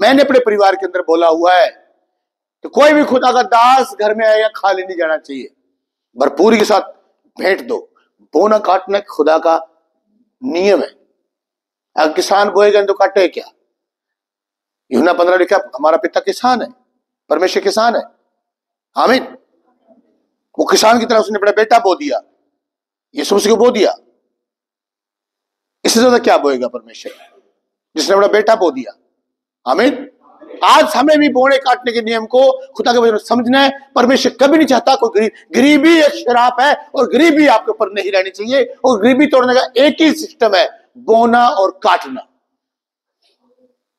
मैंने अपने परिवार के अंदर बोला हुआ है कि कोई भी खुदा का दास घर में आएगा खाली नहीं जाना चाहिए, भरपूरी के साथ भेंट दो। बोना काटना खुदा का नियम है। अगर किसान बोएगा तो काटे क्या? यूहन्ना 15 लिखा हमारा पिता किसान है, परमेश्वर किसान है। आमीन। वो किसान की तरह उसने अपना बेटा बो दिया, यीशु मसीह को बो दिया। इससे ज्यादा क्या बोएगा परमेश्वर, जिसने अपना बेटा बो दिया। आमीन। आज हमें भी बोने काटने के नियम को खुदा के वचन समझना है। परमेश्वर कभी नहीं चाहता कोई गरीबी एक शराब है, और गरीबी आपके ऊपर नहीं रहनी चाहिए। और गरीबी तोड़ने का एक ही सिस्टम है, बोना और काटना।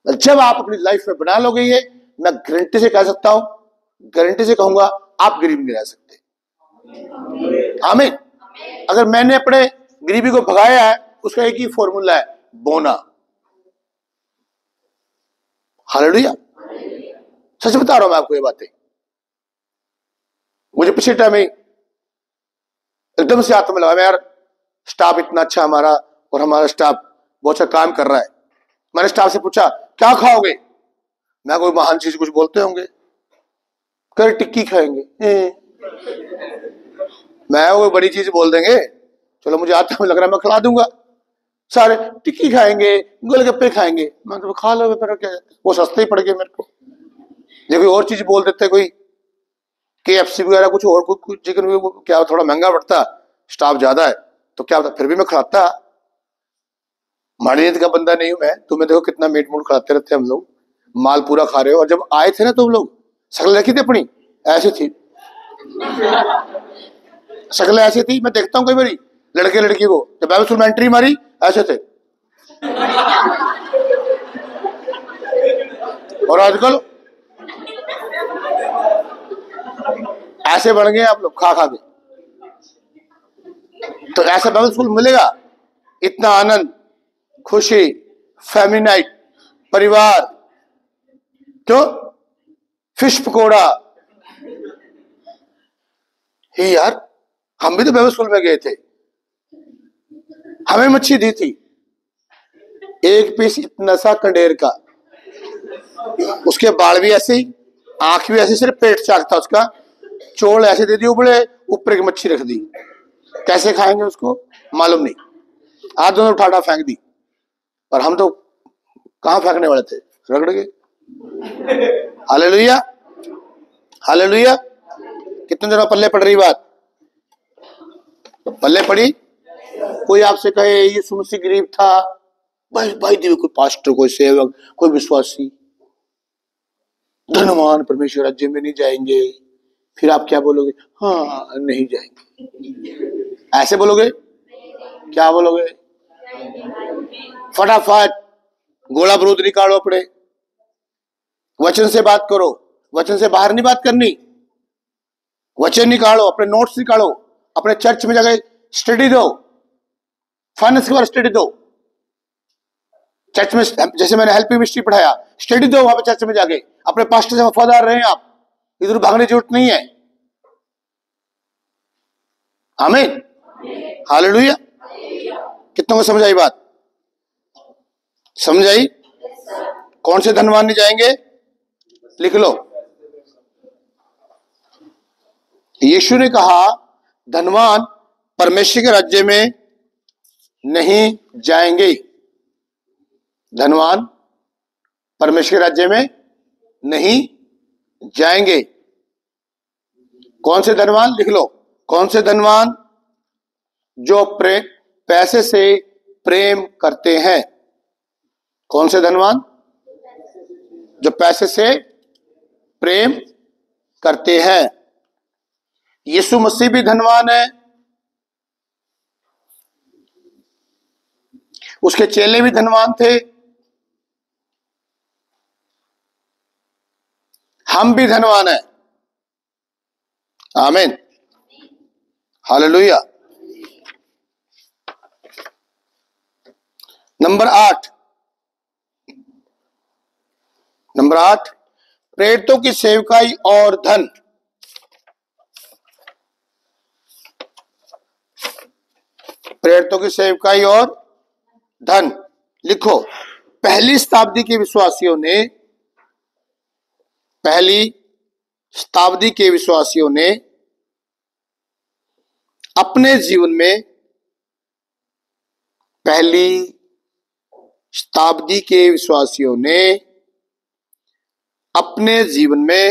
जब आप अपनी लाइफ में बना लोगे ये, मैं गारंटी से कह सकता हूं, गारंटी से कहूंगा, आप गरीब नहीं रह सकते। आमीन। अगर मैंने अपने गरीबी को भगाया है, उसका एक ही फॉर्मूला है, बोना। हालेलुया। सच बता रहा हूं मैं आपको ये बातें। मुझे पिछले टाइम में एकदम से आत्मा लगा, यार स्टाफ इतना अच्छा हमारा, और हमारा स्टाफ बहुत अच्छा काम कर रहा है। मैंने स्टाफ से पूछा क्या खाओगे? मैं कोई महान चीज कुछ बोलते होंगे, कर टिक्की खाएंगे। मैं वो बड़ी चीज बोल देंगे, चलो मुझे आता है, लग रहा है मैं खिला दूंगा। सारे टिक्की खाएंगे, गोलगप्पे खाएंगे। मैं तो खा लो, मेरा क्या जाता है, वो सस्ते ही पड़ गए मेरे को। ये कोई और चीज बोल देते, कोई KFC वगैरह कुछ और, कुछ चिकन भी क्या थोड़ा महंगा पड़ता, स्टाफ ज्यादा है तो क्या होता, फिर भी मैं खिलाता। माड़ियत का बंदा नहीं हूं मैं। तुम्हें देखो कितना मीट मूट खिलाते रहते हम लोग, माल पूरा खा रहे हो। और जब आए थे ना तुम लोग, शक्ल देखी थी अपनी, ऐसी थी शक्ल, ऐसी थी। मैं देखता हूँ कई बारी लड़के लड़की को, जब बाइबल स्कूल में एंट्री मारी ऐसे थे, और आजकल ऐसे बन गए आप लोग खा खा के। तो ऐसा बाइबल स्कूल मिलेगा? इतना आनंद, खुशी, फैमिली नाइट, परिवार, क्यों फिश पकोड़ा, ही यार, हम भी तो बाइबल स्कूल में गए थे, हमें मच्छी दी थी, एक पीस इतना सा कंडेर का, उसके बाल भी ऐसे ही, आंख भी ऐसी, सिर्फ पेट चाक था उसका, चोल ऐसे दे दी उबले, ऊपर की मच्छी रख दी। कैसे खाएंगे उसको मालूम नहीं, आज दोनों उठा फेंक दी, पर हम तो कहां फेंकने वाले थे, रगड़ गए। Hallelujah, hallelujah. कितने दिनों पल्ले पड़ रही बात, पल्ले पड़ी। कोई आपसे कहे यीशु मसीह गरीब था, भाई दिव्य, कोई पास्टर, कोई सेवक, कोई विश्वासी धनवान परमेश्वर राज्य में नहीं जाएंगे, फिर आप क्या बोलोगे? हाँ नहीं जाएंगे, ऐसे बोलोगे? क्या बोलोगे? फटाफट गोला बारूद निकालो, अपने वचन से बात करो, वचन से बाहर नहीं बात करनी, वचन निकालो, अपने नोट्स निकालो, अपने चर्च में जाकर स्टडी दो, फाइनेंस के बारे स्टडी दो, चर्च में जैसे मैंने हेल्पिंग मिनिस्ट्री पढ़ाया, स्टडी दो वहां पे चर्च में जाके, अपने पास्टर से वफादार रहे आप, इधर भागने की जरूरत नहीं है। आमीन, हालेलुया। कितनों को समझ आई बात? समझ आई? कौन से धनवान नहीं जाएंगे? लिख लो। यीशु ने कहा धनवान परमेश्वर के राज्य में नहीं जाएंगे, धनवान परमेश्वर के राज्य में नहीं जाएंगे। कौन से धनवान? लिख लो। कौन से धनवान? जो पैसे से प्रेम करते हैं। कौन से धनवान? जो पैसे से प्रेम करते हैं। यीशु मसीह भी धनवान है, उसके चेले भी धनवान थे, हम भी धनवान हैं। आमीन, हालेलुया। नंबर 8, प्रेरितों की सेवकाई और धन। प्रेरितों की सेवकाई और धन लिखो। पहली शताब्दी के विश्वासियों ने अपने जीवन में, पहली शताब्दी के विश्वासियों ने अपने जीवन में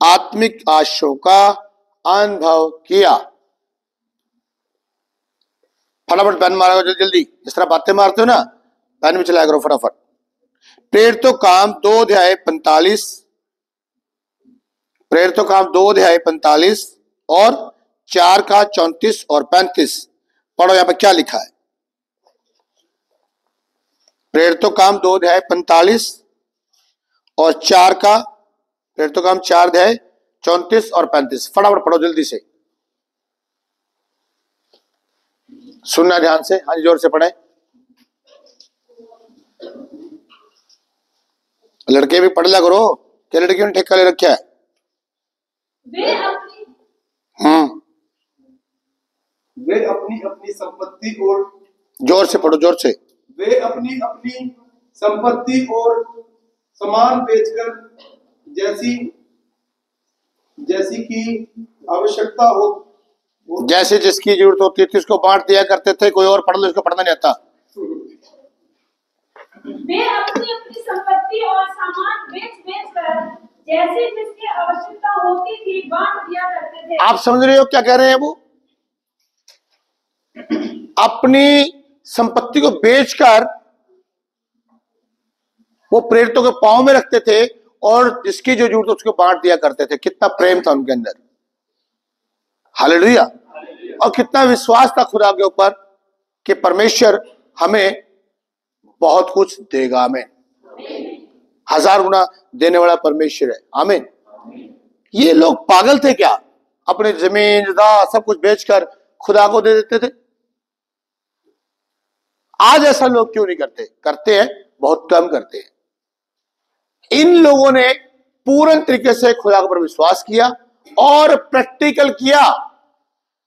आत्मिक आशीषों का अनुभव किया। फटाफट पेन मारा करो जल्दी, इस तरह बातें मारते हो ना, पेन में चलाया करो फटाफट। प्रेरितों काम 2 अध्याय 45, प्रेरितों काम 2 अध्याय 45 और 4 का 34 और 35 पढ़ो, यहां पर क्या लिखा है। प्रेरितों काम 2 अध्याय 45 और 4 का, प्रेरितों काम 4 अध्याय 34 और 35, फटाफट पढ़ो जल्दी से, सुनना ध्यान से। हाँ जी, जोर से पढ़े। लड़के भी पढ़ लिया करो, क्या लड़कियों ने ठेका ले रखा है? वे अपनी अपनी संपत्ति और, जोर से पढ़ो, जोर से। वे अपनी अपनी संपत्ति और सामान बेचकर जैसी की आवश्यकता हो, जैसे जिसकी जरूरत होती थी उसको बांट दिया करते थे। कोई और पढ़ लो, इसको पढ़ना नहीं आता। वे अपनी अपनी संपत्ति और सामान बेच कर जैसे जिसकी आवश्यकता होती थी बांट दिया करते थे। आप समझ रहे हो क्या कह रहे हैं? वो अपनी संपत्ति को बेचकर वो प्रेरितों के पांव में रखते थे और जिसकी जो जरूरत उसको बांट दिया करते थे। कितना प्रेम था उनके अंदर, हालेलुया। और कितना विश्वास था खुदा के ऊपर कि परमेश्वर हमें बहुत कुछ देगा। आमीन, 1000 गुना देने वाला परमेश्वर है। आमीन। ये लोग पागल थे क्या? अपने जमीन जायदाद सब कुछ बेचकर खुदा को दे देते थे। आज ऐसा लोग क्यों नहीं करते? करते हैं, बहुत कम करते हैं। इन लोगों ने पूर्ण तरीके से खुदा पर विश्वास किया और प्रैक्टिकल किया।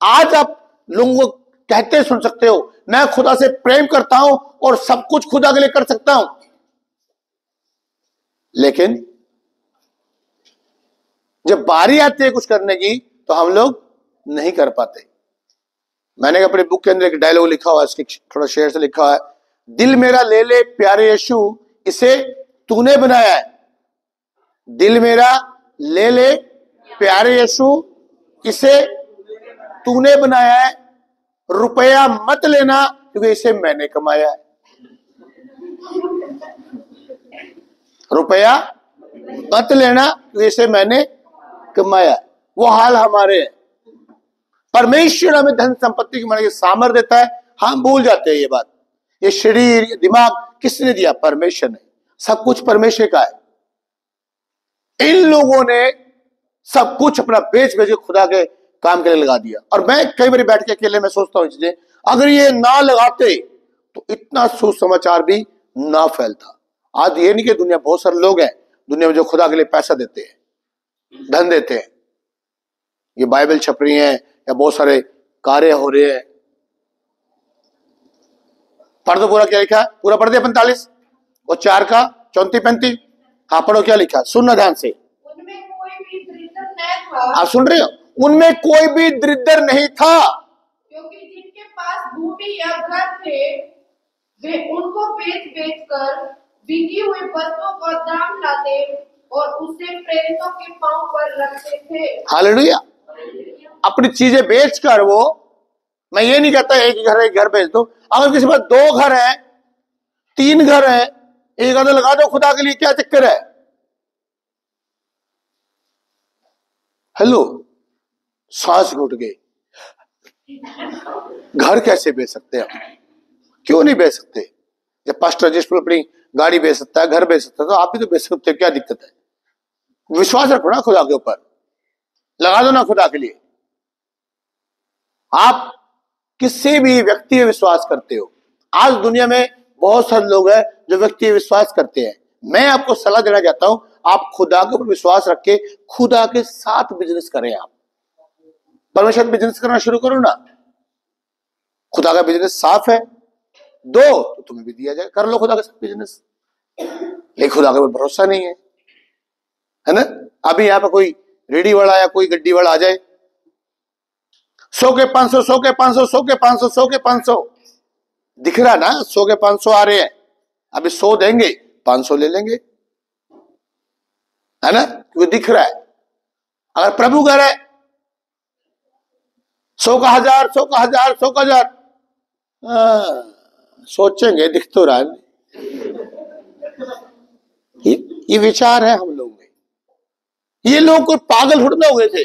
आज आप लोगों को कहते सुन सकते हो, मैं खुदा से प्रेम करता हूं और सब कुछ खुदा के लिए कर सकता हूं, लेकिन जब बारी आती है कुछ करने की तो हम लोग नहीं कर पाते। मैंने अपनी बुक के अंदर एक डायलॉग लिखा हुआ है, इसके थोड़ा शेर से लिखा हुआ है, दिल मेरा ले ले प्यारे यीशु, इसे तूने बनाया है। दिल मेरा ले ले प्यारे यीशु, इसे तूने बनाया है। रुपया मत लेना क्योंकि इसे मैंने कमाया है। रुपया मत लेना क्योंकि इसे मैंने कमाया है। वो हाल हमारे है। परमेश्वर हमें धन संपत्ति की माने सामर्थ देता है, हम भूल जाते हैं ये बात। ये शरीर, ये दिमाग किसने दिया? परमेश्वर ने। सब कुछ परमेश्वर का है। इन लोगों ने सब कुछ अपना बेच बेच के खुदा के काम के लिए लगा दिया। और मैं कई बार बैठ के अकेले में सोचता हूं चीजें, अगर ये ना लगाते तो इतना सुसमाचार भी ना फैलता। आज ये नहीं कि दुनिया, बहुत सारे लोग हैं दुनिया में जो खुदा के लिए पैसा देते हैं, धन देते हैं। ये बाइबल छप रही है या बहुत सारे कार्य हो रहे हैं। पढ़ दो पूरा, क्या लिखा है? पूरा पढ़ दिया 45 और 4 का 34-35। हाँ पढ़ो, क्या लिखा? सुनना ध्यान से। उनमें कोई भी दरिद्र न था। आप सुन रहे हो? उनमें कोई भी दरिद्र नहीं था, क्योंकि जिनके पास भूमि या घर थे वे उनको बेच बेच कर बिकी हुई वस्तुओं का दाम लाते और उसे प्रेरितों के पांव पर रखते थे। हालेलुया। अपनी चीजें बेचकर वो, मैं ये नहीं कहता एक घर एक घर बेच दो। अगर किसी पास 2 घर है, 3 घर है, एक आधा लगा दो खुदा के लिए, क्या चक्कर है? हेलो, सांस घुट गए। घर कैसे बेच सकते हैं? क्यों नहीं बेच सकते? जब पास्टर जिस अपनी गाड़ी बेच सकता है, घर बेच सकता है, तो आप भी तो बेच सकते हो। क्या दिक्कत है? विश्वास रखो ना खुदा के ऊपर, लगा दो ना खुदा के लिए। आप किसी भी व्यक्ति में विश्वास करते हो। आज दुनिया में बहुत सारे लोग हैं जो व्यक्ति में विश्वास करते हैं। मैं आपको सलाह देना चाहता हूं, आप खुदा के ऊपर विश्वास रख के खुदा के साथ बिजनेस करें। आप परमेश्वर बिजनेस करना शुरू करो ना। खुदा का बिजनेस साफ है, दो तो तुम्हें भी दिया जाए, कर लो खुदा के साथ बिजनेस। लेकिन खुदा के ऊपर भरोसा नहीं है ना? अभी यहाँ पे कोई रेडी वाला या कोई गड्डी वाला आ जाए, 100 के 500, 100 के 500, 100 के 500, 100 के 500 दिख रहा ना, 100 के 500 आ रहे हैं। अभी 100 देंगे, 500 ले लेंगे, है ना? क्योंकि दिख रहा है। अगर प्रभु कह रहा है 100 का 1000, 100 का 1000, 100 का 1000, सोचेंगे, दिख तो रहा है। ये विचार है हम लोग में। ये लोग कोई पागल थोड़ी ना हो गए थे,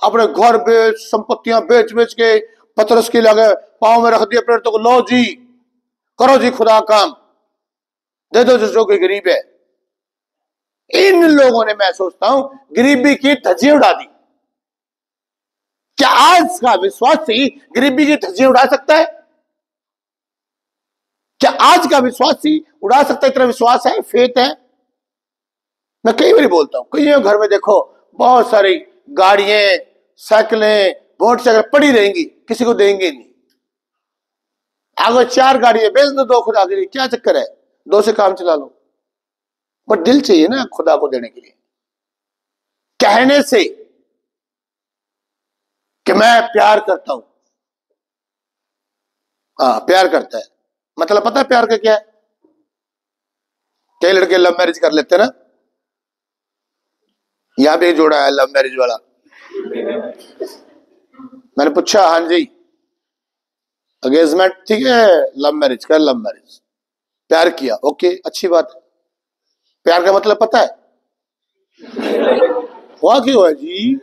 अपने घर बेच, संपत्तियां बेच बेच के पतरस के लगे पांव में रख दिया प्रेरितों को, लो जी करो जी खुदा काम, दे दो जो कोई गरीब है। इन लोगों ने, मैं सोचता हूं, गरीबी की धज्जियां उड़ा दी। क्या आज का विश्वासी गरीबी की धज्जियां उड़ा सकता है? क्या आज का विश्वासी उड़ा सकता है? इतना विश्वास है, फेथ है। मैं कई बार बोलता हूं, कई घर में देखो बहुत सारी गाड़ियां, साइकिलें, मोटरसाइकिल पड़ी रहेंगी, किसी को देंगे नहीं। अगर 4 गाड़ियां बेच दो, 2 खुदा के लिए, क्या चक्कर है? 2 से काम चला लो। पर दिल चाहिए ना खुदा को देने के लिए। कहने से कि मैं प्यार करता हूं, हाँ प्यार करता है, मतलब पता है प्यार का क्या है? कई लड़के लव मैरिज कर लेते ना। यहां भी जोड़ा है लव मैरिज वाला। मैंने पूछा, हाँ जी एंगेजमेंट ठीक है, लव मैरिज कर, लव मैरिज प्यार किया, ओके अच्छी बात है। प्यार का मतलब पता है? हुआ क्यों है जी?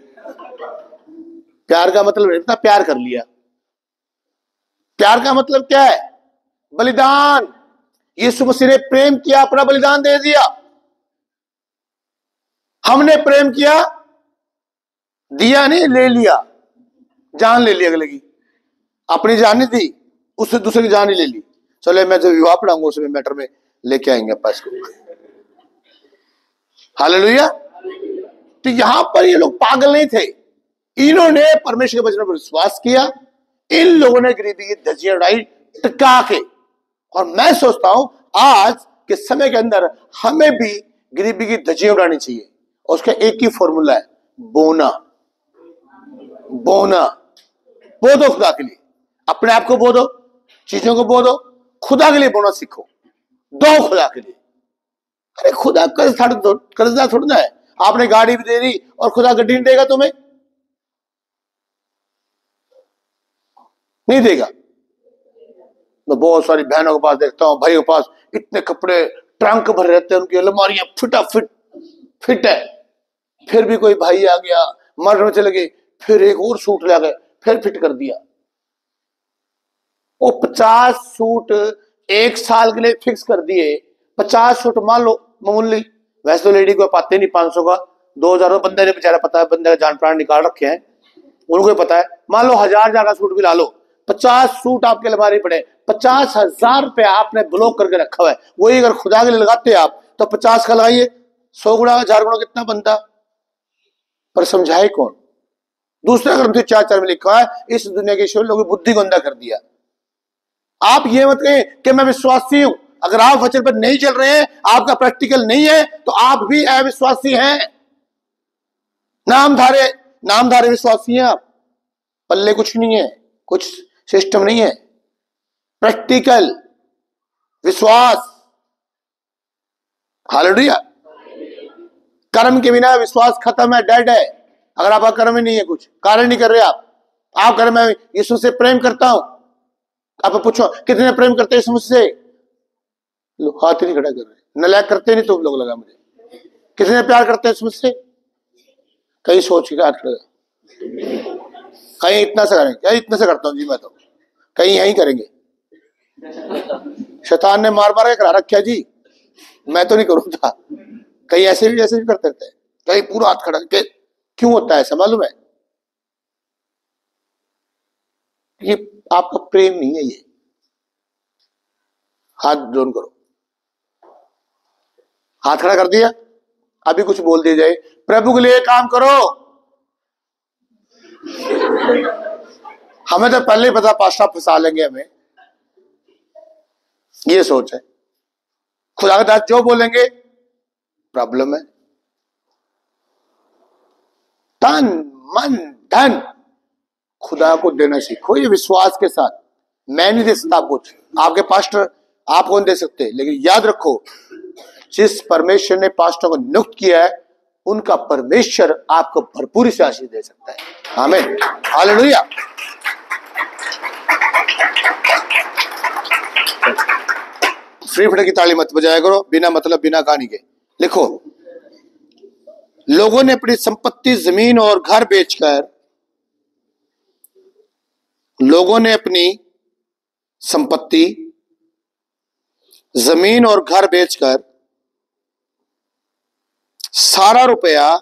प्यार का मतलब नहीं पता, प्यार कर लिया। प्यार का मतलब क्या है? बलिदान। यीशु मसीह ने प्रेम किया, अपना बलिदान दे दिया। हमने प्रेम किया, दिया नहीं, ले लिया, जान ले ली अगले की। अपनी जान नहीं दी, उससे दूसरे की जान ही ले ली। चलो मैं जो विवाह पढ़ाऊंगा उसमें मैटर में लेके आएंगे पास को। हालेलुया। तो यहां पर ये लोग पागल नहीं थे, इन्होंने परमेश्वर के वचन पर विश्वास किया, इन लोगों ने गरीबी की धज्जियां उड़ाई टिका के। और मैं सोचता हूं आज के समय के अंदर हमें भी गरीबी की धज्जियां उड़ानी चाहिए, और उसका एक ही फॉर्मूला है, बोना। बोना, बो दो खुदा के लिए, अपने आप को बो दो, चीजों को बो दो, खुदा के लिए बोना सीखो, दो खुदा के लिए। अरे खुदा कर्जदार थोड़ा है, आपने गाड़ी भी दे दी और खुदा गड्डी नहीं देगा तुम्हें, नहीं देगा। मैं बहुत सारी बहनों के पास देखता हूं, भाइयों के पास इतने कपड़े ट्रंक भरे रहते हैं, उनकी अलमारियां फिट है, फिर भी कोई भाई आ गया, मर्द में चले गए, फिर एक और सूट ले गए, फिर फिट कर दिया। वो 50 सूट एक साल के लिए फिक्स कर दिए, 50 सूट मान लो मामूली, वैसे तो लेडी को पाते नहीं, 500 का 2000 बंदे ने बेचारा, पता है बंदे का जान प्राण निकाल रखे हैं, उनको पता है, मान लो 1000 का सूट भी ला लो, 50 सूट आपके अलमारी पड़े, 50,000 रुपया आपने ब्लॉक करके रखा हुआ है, वही अगर खुदा के लिए लगाते आप तो 50 का लगाइए, 100 गुणा 1000 गुणा कितना बनता, पर समझाए कौन। दूसरा ग्रंथ 4:4 में लिखा है, इस दुनिया के ईश्वर लोगों की बुद्धि को अंधा कर दिया। आप ये मत कहें कि मैं विश्वासी हूं, अगर आप वचन पर नहीं चल रहे हैं, आपका प्रैक्टिकल नहीं है, तो आप भी अविश्वासी हैं, नामधारे विश्वासी हैं आप, पल्ले कुछ नहीं है, कुछ सिस्टम नहीं है, प्रैक्टिकल विश्वास। हालेलुया। कर्म के बिना विश्वास खत्म है, डेड है। अगर आपका कर्म ही नहीं है, कुछ कार्य नहीं कर रहे आप कर, मैं यीशु से प्रेम करता हूं, आप पूछो कितने प्रेम करते हैं यीशु से, लोग हाथ ही नहीं खड़ा कर रहे, नलायक करते नहीं तुम लोग, लगा मुझे। कितने प्यार करते हैं मुझसे, कहीं सोच के हाथ खड़ा, कहीं इतना से करेंगे, क्या इतने से करता हूं जी मैं तो, कहीं यही करेंगे, शैतान ने मार के करा रखा जी, मैं तो नहीं करूंगा, कहीं ऐसे भी करते थे, कहीं पूरा हाथ खड़ा के। क्यों होता है ऐसा मालूम है? ये आपका प्रेम नहीं है, ये हाथ जोन करो, हाथ खड़ा कर दिया, अभी कुछ बोल दिया जाए, प्रभु के लिए काम करो, हमें तो पहले ही पता पास्ता फंसा लेंगे हमें, ये सोच है। खुदा के दास जो बोलेंगे प्रॉब्लम है। तन मन धन खुदा को देना सीखो, ये विश्वास के साथ। मैं नहीं दे सकता कुछ, आपके पास्टर आप कौन दे सकते, लेकिन याद रखो जिस परमेश्वर ने पास्टर को नियुक्त किया है, उनका परमेश्वर आपको भरपूरी से आशीष दे सकता है। आमीन, हालेलुया। फ्री फट की ताली मत बजाया करो, बिना मतलब बिना कहानी के। लिखो, लोगों ने अपनी संपत्ति, जमीन और घर बेचकर, लोगों ने अपनी संपत्ति, जमीन और घर बेचकर सारा रुपया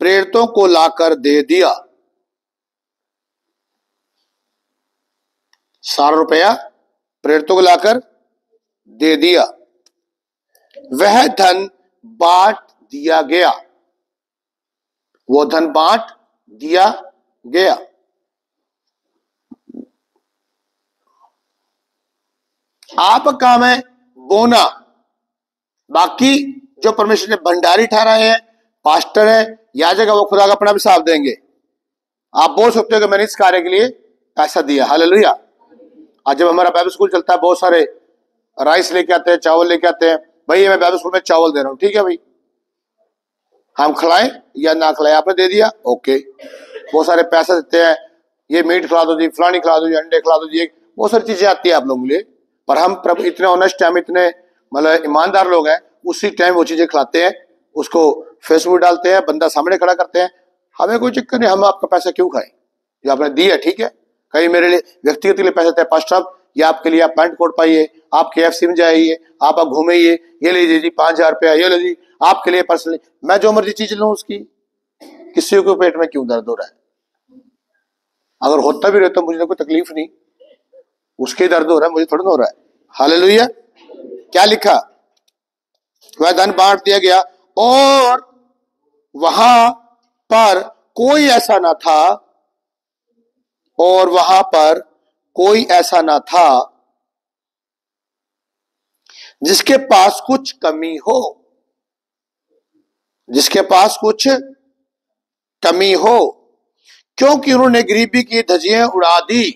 प्रेरितों को लाकर दे दिया। सारा रुपया प्रेरितों को लाकर दे दिया। वह धन बांट दिया गया, वो धन बांट दिया गया। आप काम है बोना, बाकी जो परमेश्वर ने भंडारी ठहराए हैं, पास्टर है, याजक है, वो खुदा का अपना भी हिसाब देंगे। आप बोल सकते हो कि मैंने इस कार्य के लिए पैसा दिया। हालेलुया। आज जब हमारा बाइबल स्कूल चलता है, बहुत सारे राइस लेके आते हैं, चावल लेके आते हैं, भाई मैं बाइबल स्कूल में चावल दे रहा हूं, ठीक है भाई, हम खिलाएं या ना खिलाएं, आपने दे दिया, ओके। बहुत सारे पैसे देते हैं, ये मीट खिला दो जी, फलानी खिला दो जी, अंडे खिला दो जी, बहुत सारी चीजें आती है आप लोगों के लिए, पर हम प्रभु इतने ऑनेस्ट टाइम, इतने मतलब ईमानदार लोग हैं, उसी टाइम वो चीजें खिलाते हैं, उसको फेसबुक डालते हैं, बंदा सामने खड़ा करते हैं, हमें कोई चक्कर नहीं, हम आपका पैसा क्यों खाएं, जो आपने दी है ठीक है। कहीं मेरे लिए व्यक्तिगत के लिए पैसे थे, पास्टर साहब ये आपके लिए, आप पैंट कोट पाइए, आप KFC में जाइए, आप घूमेइए, ये लीजिए जी 5000 रुपया, ये लीजिए आपके लिए पर्सनली, मैं जो मर्जी चीज लूं उसकी, किसी को पेट में क्यों दर्द हो रहा है? अगर होता भी रहे तो मुझे कोई तकलीफ नहीं, उसके दर्द हो रहा है, मुझे थोड़ा ना हो रहा है। हालेलुया। क्या लिखा? वह धन बांट दिया गया और वहां पर कोई ऐसा ना था, और वहां पर कोई ऐसा ना था जिसके पास कुछ कमी हो, जिसके पास कुछ कमी हो, क्योंकि उन्होंने गरीबी की धज्जियां उड़ा दी,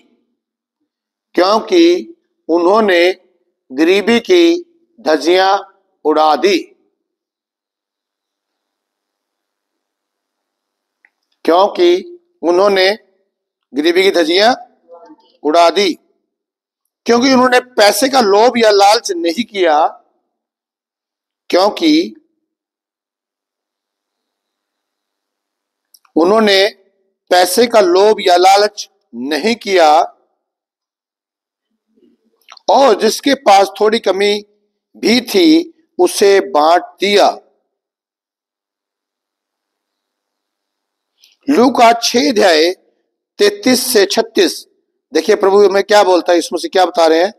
क्योंकि उन्होंने गरीबी की धज्जियां उड़ा दी, क्योंकि उन्होंने गरीबी की धज्जियां उड़ा दी, क्योंकि उन्होंने पैसे का लोभ या लालच नहीं किया, क्योंकि उन्होंने पैसे का लोभ या लालच नहीं किया, और जिसके पास थोड़ी कमी भी थी उसे बांट दिया। लूका 6:33-36। देखिए प्रभु हमें क्या बोलता है, इसमें से क्या बता रहे हैं।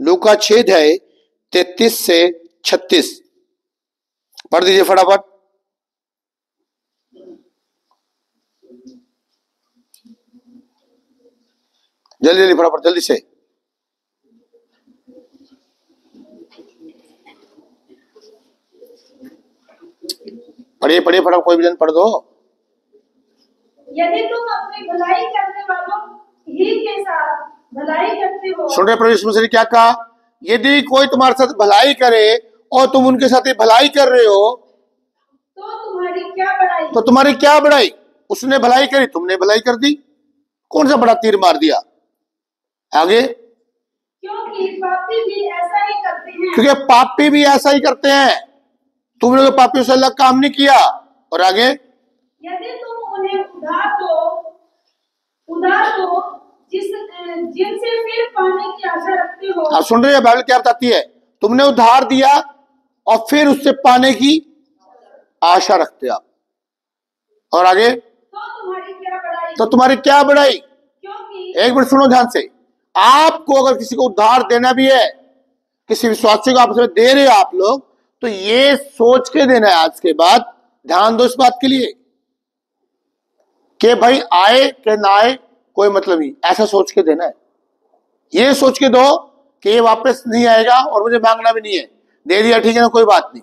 लूका 6:33-36 पढ़ दीजिए फटाफट। जल्दी जल्दी फटाफट जल्दी से। पढ़िए पढ़िए फटाफट, कोई भी जन पढ़ दो। यदि तुम अपनी भलाई करने वालों ही के साथ भलाई करते हो। सुन रहे प्रभु यीशु मसीह ने क्या कहा, यदि कोई तुम्हारे साथ भलाई करे और तुम उनके साथ ही भलाई कर रहे हो तो तुम्हारी क्या बड़ाई। तो तुम्हारी क्या बड़ाई। उसने भलाई करी, तुमने भलाई कर दी, कौन सा बड़ा तीर मार दिया। आगे, क्योंकि पापी भी ऐसा ही करते हैं। क्योंकि पापी भी ऐसा ही करते हैं। तुमने तो पापियों से अलग काम नहीं किया। और आगे, यदि तुम उन्हें उधार दो जिनसे फिर पाने की आशा रखते हो। आप सुन रहे हैं बाइबल क्या बताती है, तुमने उधार दिया और फिर उससे पाने की आशा रखते आप। और आगे, तो तुम्हारी क्या बड़ाई। क्योंकि एक मिनट सुनो ध्यान से। आपको अगर किसी को उधार देना भी है, किसी विश्वासी को आपस में दे रहे हो आप लोग, तो ये सोच के देना है आज के बाद। ध्यान दो इस बात के लिए कि भाई आए कि ना आए कोई मतलब नहीं, ऐसा सोच के देना है। ये सोच के दो कि ये वापस नहीं आएगा और मुझे मांगना भी नहीं है, दे दिया ठीक है ना, कोई बात नहीं।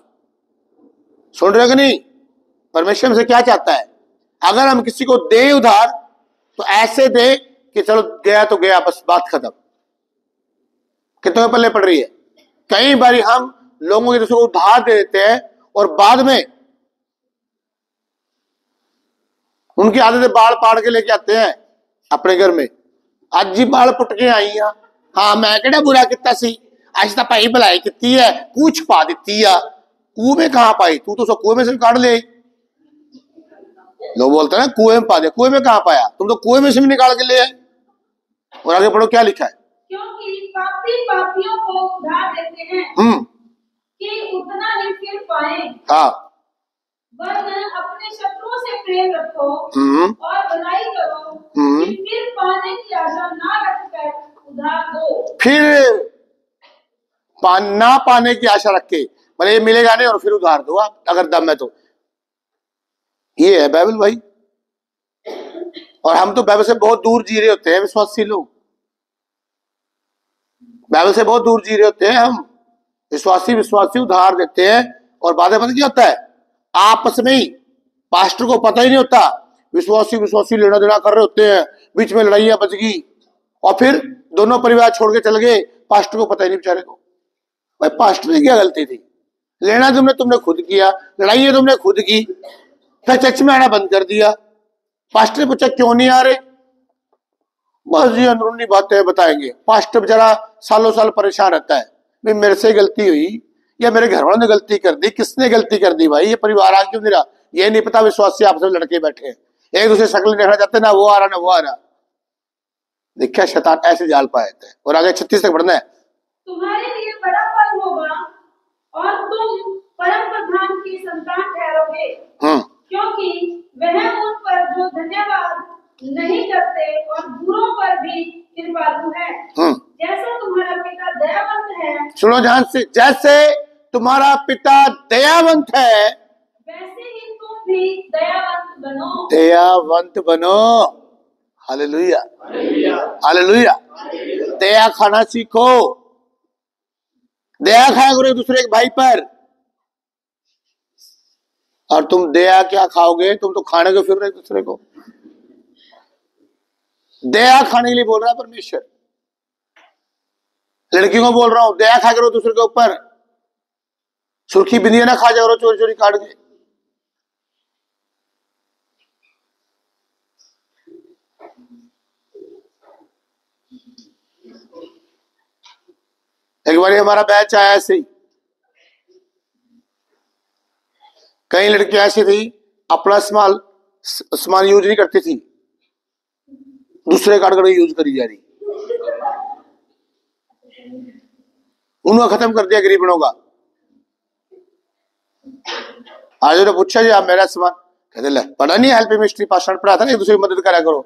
सुन रहे हो कि नहीं। परमेश्वर हमसे क्या चाहता है, अगर हम किसी को दे उधार तो ऐसे दे कि चलो गया तो गया, बस बात खत्म। कितने पल्ले पड़ रही है। कई बार हम लोगों की दूसरों को उधार दे देते हैं और बाद में उनकी आदतें बाल पाड़ के लेके आते हैं अपने घर में। आज ही बाल पुट के आई हाँ मैं कहना बुरा किता सी, आज तो भाई भलाई की है, पूछ पा दी है। कुएं में कहां पाई, तू तो सब कुएं में से काट ले। लोग बोलते हैं ना कुएं में पा दे, कुएं में कहां पाया, तुम तो कुएं में से भी निकाल के ले आए। और आगे पढ़ो क्या लिखा है, क्योंकि पापी पापियों को उधार देते हैं कि उतना ही फिर पाए। हाँ, वरना अपने शत्रुओं से प्रेम रखो और भलाई करो कि फिर पाने की आशा ना रखकर उधार दो। फिर ना पाने की आशा रख के, मतलब ये मिलेगा नहीं और फिर उधार दो आप, अगर दम है तो। ये है बाइबल भाई। और हम तो बाइबल से बहुत दूर जी रहे होते हैं विश्वासी लोग, बाइबल से बहुत दूर जी रहे होते हैं हम। विश्वासी उधार देते हैं और बाद में पता क्या होता है, आपस में ही पास्टर को पता ही नहीं होता, विश्वासी लेना देना कर रहे होते हैं, बीच में लड़ाइयां बच गई और फिर दोनों परिवार छोड़ के चल गए, पास्टर को पता ही नहीं बेचारे को। भाई पास्टर की क्या गलती थी, लेना तुमने खुद किया, लड़ाई तुमने खुद की, फिर चर्च में आना बंद कर दिया। पास्टर ने पूछा क्यों नहीं आ रहे, बस ये अंदरूनी बातें बताएंगे। पास्टर बेचारा सालों साल परेशान रहता है, भाई मेरे से गलती हुई या मेरे घर वालों ने गलती कर दी, किसने गलती कर दी भाई, ये परिवार आ क्यों नहीं रहा, ये नहीं पता। विश्वासी आपस में लड़के बैठे हैं, एक दूसरे शक्ल देखना चाहते ना, वो आ रहा ना वो आ रहा। देखा शैतान ऐसे जाल पाए थे। और आगे 36 तक बढ़ना है। तुम्हारे लिए बड़ा फल होगा और तुम परम प्रधान की संतान ठहरोगे, क्योंकि वह उन पर जो धन्यवाद नहीं करते और बुरों पर भी कृपालु है। जैसा तुम्हारा पिता दयावंत है, सुनो ध्यान से, जैसे तुम्हारा पिता दयावंत है वैसे ही तुम भी भी दयावंत बनो। दयावंत बनो। Hallelujah, hallelujah. दया खाना सीखो। दया खाया करो एक दूसरे के भाई पर। और तुम दया क्या खाओगे? तुम तो खाने को फिर रहे एक दूसरे को। दया खाने के लिए बोल रहा है परमेश्वर। लड़कियों को बोल रहा हूं, दया खा करो दूसरे के ऊपर। सुर्खी बिंदियां ना खा जाओ चोरी चोरी काट के। एक बार हमारा बैच आया ऐसे ही, कई लड़कियां ऐसी थी अपना सामान यूज नहीं करती थी, दूसरे काट कर यूज करी जा रही। उन्होंने खत्म कर दिया गरीबनों का। आज तो पूछा जी आप मेरा सामान, कहते ले पढ़ा नहीं, हेल्प मिस्ट्री पाषाण पढ़ा था ना, एक दूसरे की मदद करा करो।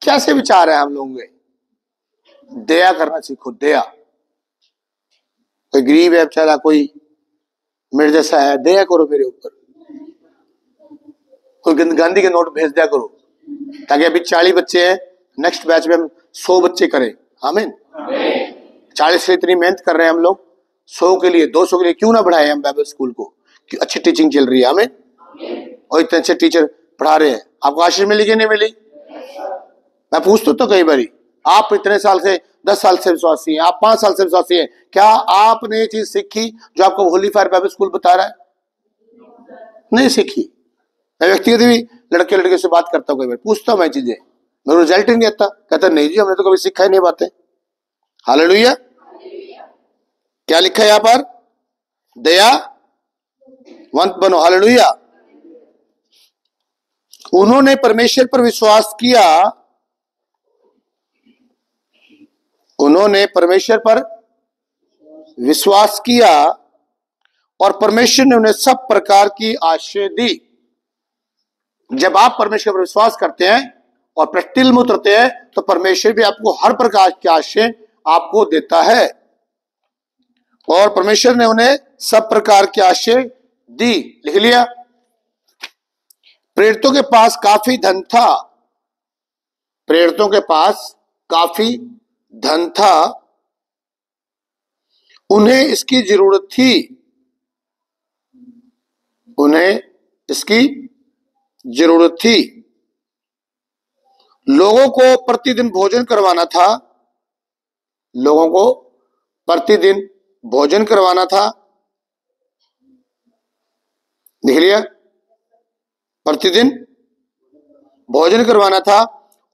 कैसे विचार है हम लोगों के? दया करना सीखो। दया, कोई गरीब है बेचारा, कोई मेरे जैसा है, दया करो मेरे ऊपर। कोई गांधी के नोट भेज दिया करो, ताकि अभी 40 बच्चे हैं, नेक्स्ट बैच में हम 100 बच्चे करें। आमीन। 40 से इतनी मेहनत कर रहे हैं हम लोग, 100 के लिए 200 के लिए क्यों ना बढ़ाए हम बाइबल स्कूल को, कि अच्छी टीचिंग चल रही है। आमीन। और इतने अच्छे टीचर पढ़ा रहे हैं। आपको आशीष मिली कि नहीं मिली? मैं पूछता तो कई बारी, आप इतने साल से 10 साल से विश्वासी हैं, आप 5 साल से विश्वासी हैं, क्या आपने ये चीज सीखी जो आपको होली फायर बाइबल स्कूल बता रहा है? नहीं सीखी। मैं व्यक्तिगत भी लड़के लड़के से बात करता हूँ, कई बार पूछता हूँ मैं चीजें, मेरे रिजल्ट ही नहीं आता। कहता नहीं जी हमने तो कभी सीखा ही नहीं बातें। हालेलुया। क्या लिखा है यहाँ पर? दयावंत बनो। हालेलुया। उन्होंने परमेश्वर पर विश्वास किया, उन्होंने परमेश्वर पर विश्वास किया और परमेश्वर ने उन्हें सब प्रकार की आशीष दी। जब आप परमेश्वर पर विश्वास करते हैं और प्रतिल में उतरते हैं, तो परमेश्वर भी आपको हर प्रकार की आशीष आपको देता है। और परमेश्वर ने उन्हें सब प्रकार की आशीष दी। लिख लिया। प्रेरितों के पास काफी धन था, प्रेरितों के पास काफी धन था, उन्हें इसकी जरूरत थी, उन्हें इसकी जरूरत थी। लोगों को प्रतिदिन भोजन करवाना था, लोगों को प्रतिदिन भोजन करवाना था। देख लिया? प्रतिदिन भोजन करवाना था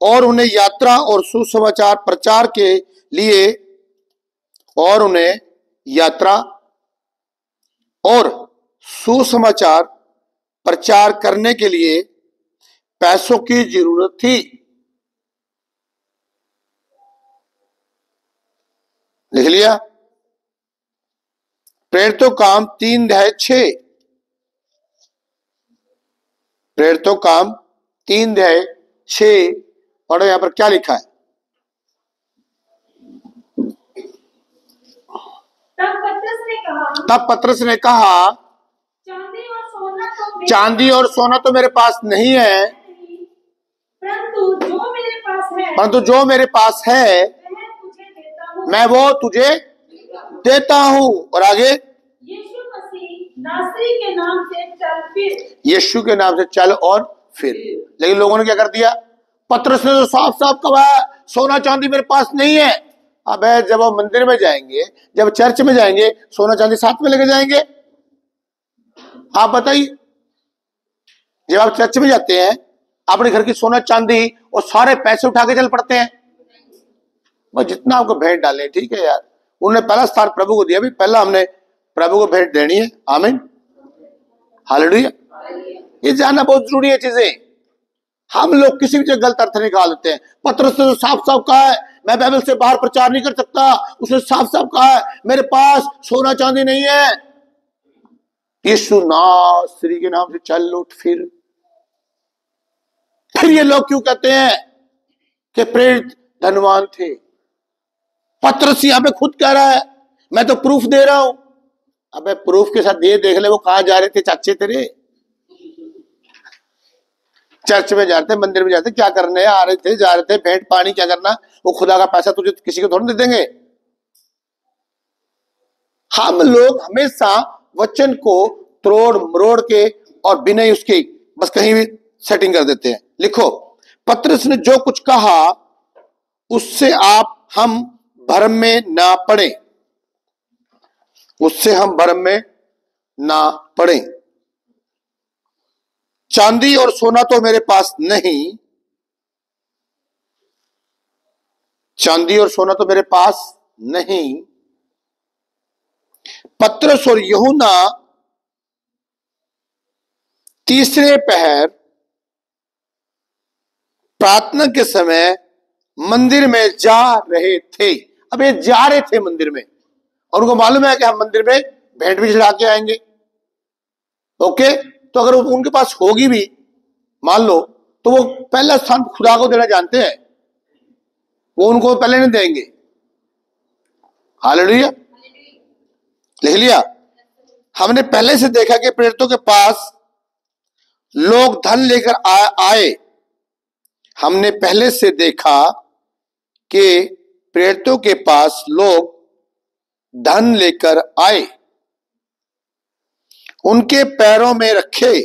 और उन्हें यात्रा और सुसमाचार प्रचार के लिए, और उन्हें यात्रा और सुसमाचार प्रचार करने के लिए पैसों की जरूरत थी। लिख लिया? प्रेरितों काम 3:6, प्रेरितों काम 3:6 पढ़ो। यहां पर क्या लिखा है? तब पतरस ने कहा चांदी और सोना तो मेरे पास नहीं है, परंतु जो मेरे पास है मैं वो तुझे देता हूं। और आगे? यीशु मसीह नासरी के नाम से चल फिर। यीशु के नाम से चल और फिर। लेकिन लोगों ने क्या कर दिया? पतरस ने तो साफ साफ कहा सोना चांदी मेरे पास नहीं है। अब जब हम मंदिर में जाएंगे, जब चर्च में जाएंगे, सोना चांदी साथ में लेके जाएंगे? आप बताइए। जब आप चर्च में जाते हैं, अपने घर की सोना चांदी और सारे पैसे उठा के चल पड़ते हैं। बस जितना आपको भेंट डाले, ठीक है यार, उन्होंने पहला स्थान प्रभु को दिया, भी पहला हमने प्रभु को भेंट देनी है। आमीन। हालेलुया। ये जानना बहुत जरूरी है चीजें। हम लोग किसी भी जगह गलत अर्थ निकाल देते हैं। पतरस ने तो साफ साफ कहा है मैं बाइबल से बाहर प्रचार नहीं कर सकता। उसने साफ साफ कहा है मेरे पास सोना चांदी नहीं है। यीशु नासरी के नाम से चल उठ फिर ये लोग क्यों कहते हैं कि प्रेरित धनवान थे? पतरस यहां पे खुद कह रहा है, मैं तो प्रूफ दे रहा हूं। अबे प्रूफ के साथ ये देख ले वो कहाँ जा रहे थे चाचे तेरे। चर्च में जाते, मंदिर में जाते, क्या करने आ रहे थे, जा रहे थे, भेंट पानी क्या करना, वो खुदा का पैसा तुझे किसी को थोड़ा दे देंगे। हम लोग हमेशा वचन को तोड़ मरोड़ के और बिना ही उसके बस कहीं भी सेटिंग कर देते हैं। लिखो, पतरस ने जो कुछ कहा उससे हम भ्रम में ना पड़े, उससे हम भ्रम में ना पड़े। चांदी और सोना तो मेरे पास नहीं, चांदी और सोना तो मेरे पास नहीं। पतरस और यूहन्ना तीसरे पहर प्रार्थना के समय मंदिर में जा रहे थे। अब ये जा रहे थे मंदिर में और उनको मालूम है कि हम मंदिर में भेंट भी चढ़ा के आएंगे। ओके, तो अगर उनके पास होगी भी मान लो, तो वो पहला स्थान खुदा को देना जानते हैं, वो उनको पहले नहीं देंगे। हालेलुया, लिख लिया। हमने पहले से देखा कि प्रेरितों के पास लोग धन लेकर आए। हमने पहले से देखा कि प्रेरितों के पास लोग धन लेकर आए, उनके पैरों में रखे,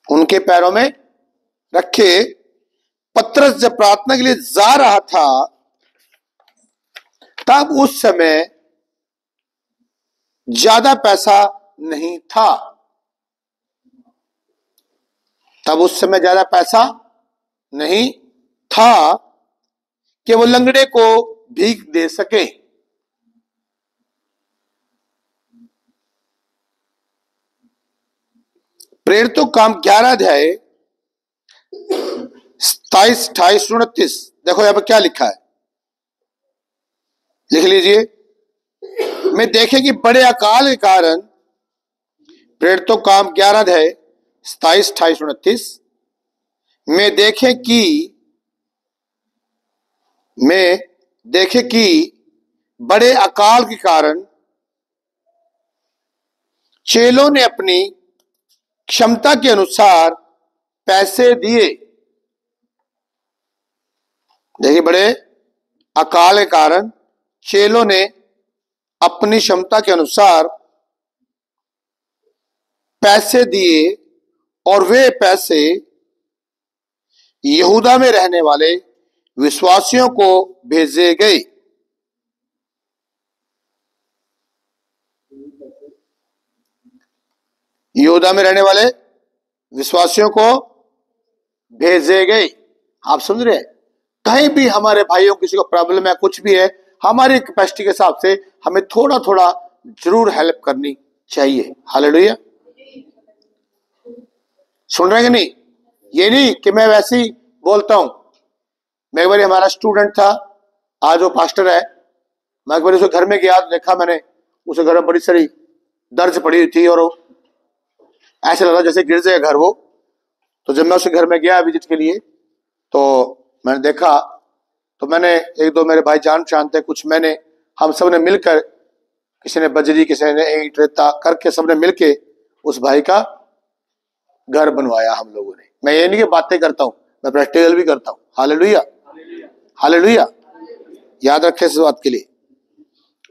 उनके पैरों में रखे। पतरस जब प्रार्थना के लिए जा रहा था तब उस समय ज्यादा पैसा नहीं था, तब उस समय ज्यादा पैसा नहीं था कि वो लंगड़े को भीख दे सके। प्रेरितों काम 11 अध्याय 27, 28, 29। देखो यहां पर क्या लिखा है, लिख लीजिए। मैं देखे कि बड़े अकाल के कारण, प्रेरितों काम 11 अध्याय 27, 28, 29। मैं देखे कि बड़े अकाल के कारण चेलों ने अपनी क्षमता के अनुसार पैसे दिए। देखिए, बड़े अकाल के कारण चेलों ने अपनी क्षमता के अनुसार पैसे दिए और वे पैसे यहूदा में रहने वाले विश्वासियों को भेजे गए। यहूदा में रहने वाले विश्वासियों को भेजे गए। आप समझ रहे हैं, कहीं भी हमारे भाइयों किसी को प्रॉब्लम है, कुछ भी है, हमारी कैपेसिटी के हिसाब से हमें थोड़ा थोड़ा जरूर हेल्प करनी चाहिए। हालेलुया, सुन रहे हैं कि नहीं? ये नहीं कि मैं वैसे ही बोलता हूं। मैं एक बार, हमारा स्टूडेंट था, आज वो पास्टर है। मैं एक बार उसके घर में गया तो देखा मैंने, उसके घर में बड़ी सारी दर्ज पड़ी हुई थी और ऐसे लगा जैसे गिर जाए घर वो। तो जब मैं उसके घर में गया विजिट के लिए तो मैंने देखा, तो मैंने एक दो मेरे भाई जान पहचान थे कुछ, हम सब ने मिलकर, किसी ने बजरी, किसी ने ईंट रेता करके सबने मिलके उस भाई का घर बनवाया हम लोगों ने। मैं ये नहीं कि बातें करता हूं, मैं प्रैक्टिकल भी करता हूं। Hallelujah, hallelujah. याद रखें इस बात के लिए,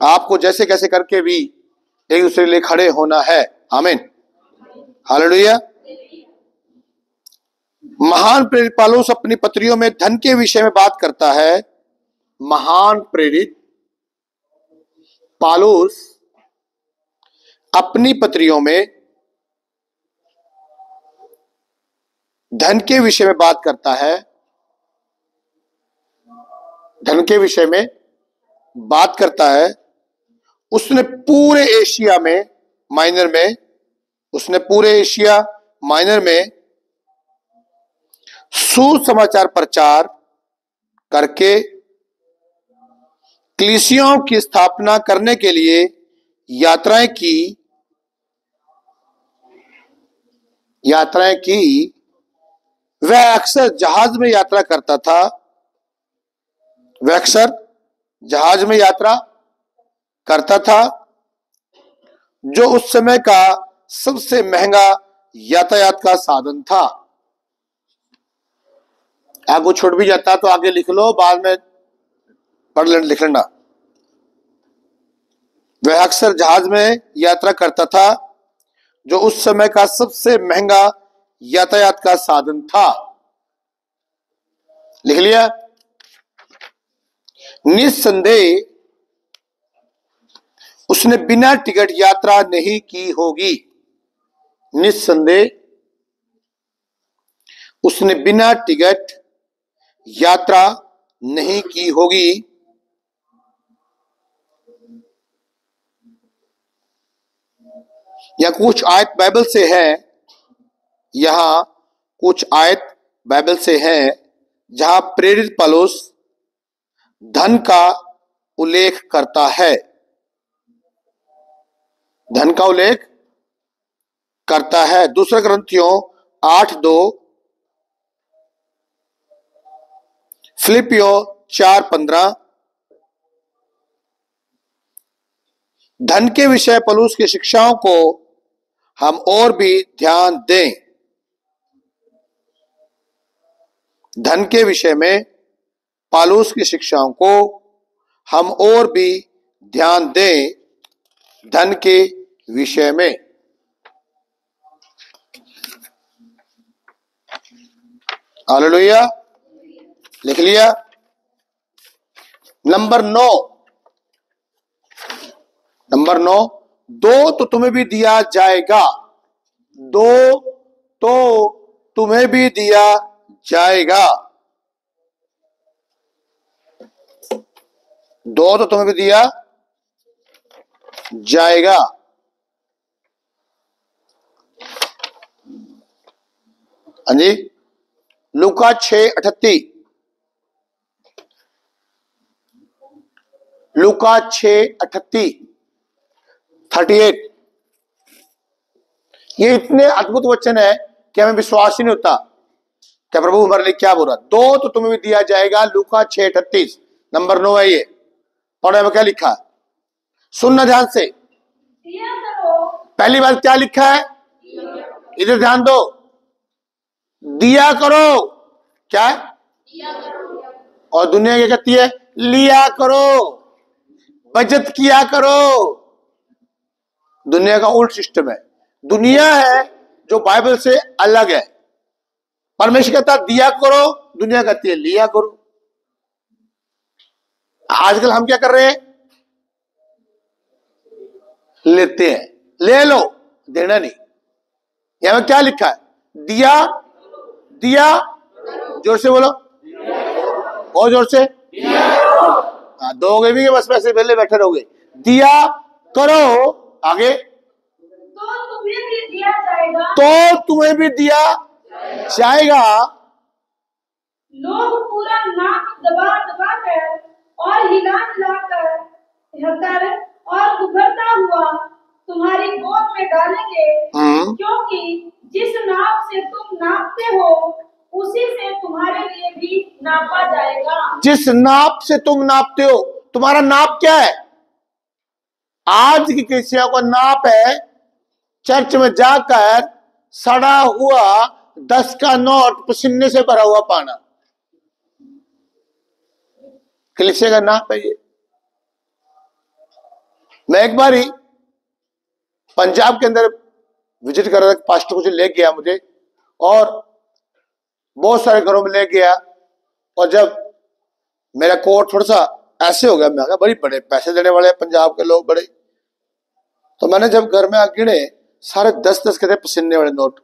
आपको जैसे कैसे करके भी एक दूसरे के लिए खड़े होना है। आमीन, हालेलुया। महान प्रेरित पौलुस अपनी पत्रियों में धन के विषय में बात करता है। महान प्रेरित पौलुस अपनी पत्रियों में धन के विषय में बात करता है, धन के विषय में बात करता है। उसने पूरे एशिया माइनर में सुसमाचार प्रचार करके कलीसियाओं की स्थापना करने के लिए यात्राएं की। वह अक्सर जहाज में यात्रा करता था। वह अक्सर जहाज में यात्रा करता था, जो उस समय का सबसे महंगा यातायात का साधन था। आपको छूट भी जाता तो आगे लिख लो, बाद में पढ़ लिख लेना। वह अक्सर जहाज में यात्रा करता था, जो उस समय का सबसे महंगा यातायात का साधन था। लिख लिया? निस्संदेह उसने बिना टिकट यात्रा नहीं की होगी। निस्संदेह उसने बिना टिकट यात्रा नहीं की होगी। या कुछ आयत बाइबल से है, यहां कुछ आयत बाइबल से है जहां प्रेरित पौलुस धन का उल्लेख करता है। धन का उल्लेख करता है। दूसरा ग्रंथियों 8:2, फिलिपियो 4:15। धन के विषय पौलुस की शिक्षाओं को हम और भी ध्यान दें। धन के विषय में पौलुस की शिक्षाओं को हम और भी ध्यान दें। धन के विषय में। हालेलुया। लिख लिया? नंबर 9, दो तो तुम्हें भी दिया जाएगा। दो तो तुम्हें भी दिया जाएगा। दो तो तुम्हें भी दिया जाएगा। हाँ जी, लूका 6:38। लूका 6:38। ये इतने अद्भुत वचन है कि हमें विश्वास ही नहीं होता क्या प्रभु हमारे लिए क्या बोल रहा। दो तो तुम्हें भी दिया जाएगा, लूका 6:38। नंबर 9 है ये। पढ़ो में क्या लिखा है, सुनना ध्यान से। पहली बात क्या लिखा है, इधर ध्यान दो। दिया करो। क्या है? और दुनिया क्या कहती है? लिया करो, बचत किया करो। दुनिया का उल्ट सिस्टम है। दुनिया है जो बाइबल से अलग है। परमेश्वर कहता है दिया करो, दुनिया कहती है लिया करो। आजकल हम क्या कर रहे हैं? लेते हैं। ले लो, देना नहीं। यहां क्या लिखा है? दिया, दिया, जोर से बोलो, और जोर से। दोगे भी बस पैसे पहले बैठे रहोगे। दिया करो, आगे। तो तुम्हें भी दिया जाएगा। तो तुम्हें भी दिया जाएगा। लोग पूरा नाक दबा दबा कर और हिला हिला कर और उभरता हुआ तुम्हारी गोद में डालेंगे, क्योंकि जिस नाप से तुम नापते हो उसी से तुम्हारे लिए भी नापा जाएगा। जिस नाप से तुम नापते हो, तुम्हारा नाप क्या है? आज की कलीसिया का नाप है चर्च में जाकर सड़ा हुआ 10 का नोट पसीने से भरा हुआ पाना। कलीसिया का नाप है ये। मैं एक बार ही पंजाब के अंदर विजिट कर रहा था, पास्टर कुछ ले गया मुझे और बहुत सारे घरों में ले गया। और जब मेरा कोट थोड़ा सा ऐसे हो गया, मैं कहा बड़ी बड़े पैसे देने वाले पंजाब के लोग बड़े। तो मैंने जब घर में गिने, सारे 10-10 के थे पसीने वाले नोट।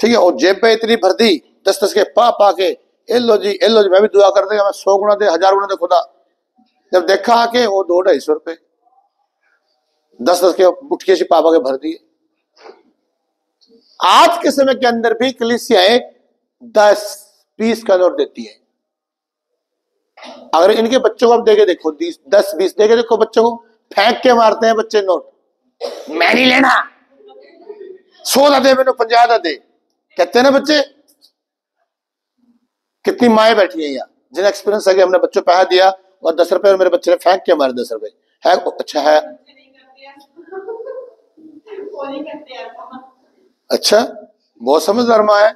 ठीक है, और जेब पे इतनी भर दी 10-10 के पा के, ए लो जी, मैं भी दुआ कर देगा, मैं 100 गुना दे, 1000 गुना दे खुदा। जब देखा आके वो 200-250 रुपए 10-10 के मुठ्ठी से पापा के भर दिए। आज के समय के अंदर भी कलीसियाएं 10-20 का नोट देती है। अगर इनके बच्चों को आप देके देखो, 10-20 देके देखो, बच्चों को फेंक के मारते हैं बच्चे नोट। मैं नहीं लेना, 100 दा दे, मैंने 50 दा दे, कहते हैं ना बच्चे। कितनी माएं बैठी है यहाँ, जिन्हें एक्सपीरियंस है कि हमने बच्चों पैसा दिया और 10 रुपए और मेरे बच्चे ने फेंक के हमारे 10 रुपए है, अच्छा है, अच्छा बहुत समझदार माँ है।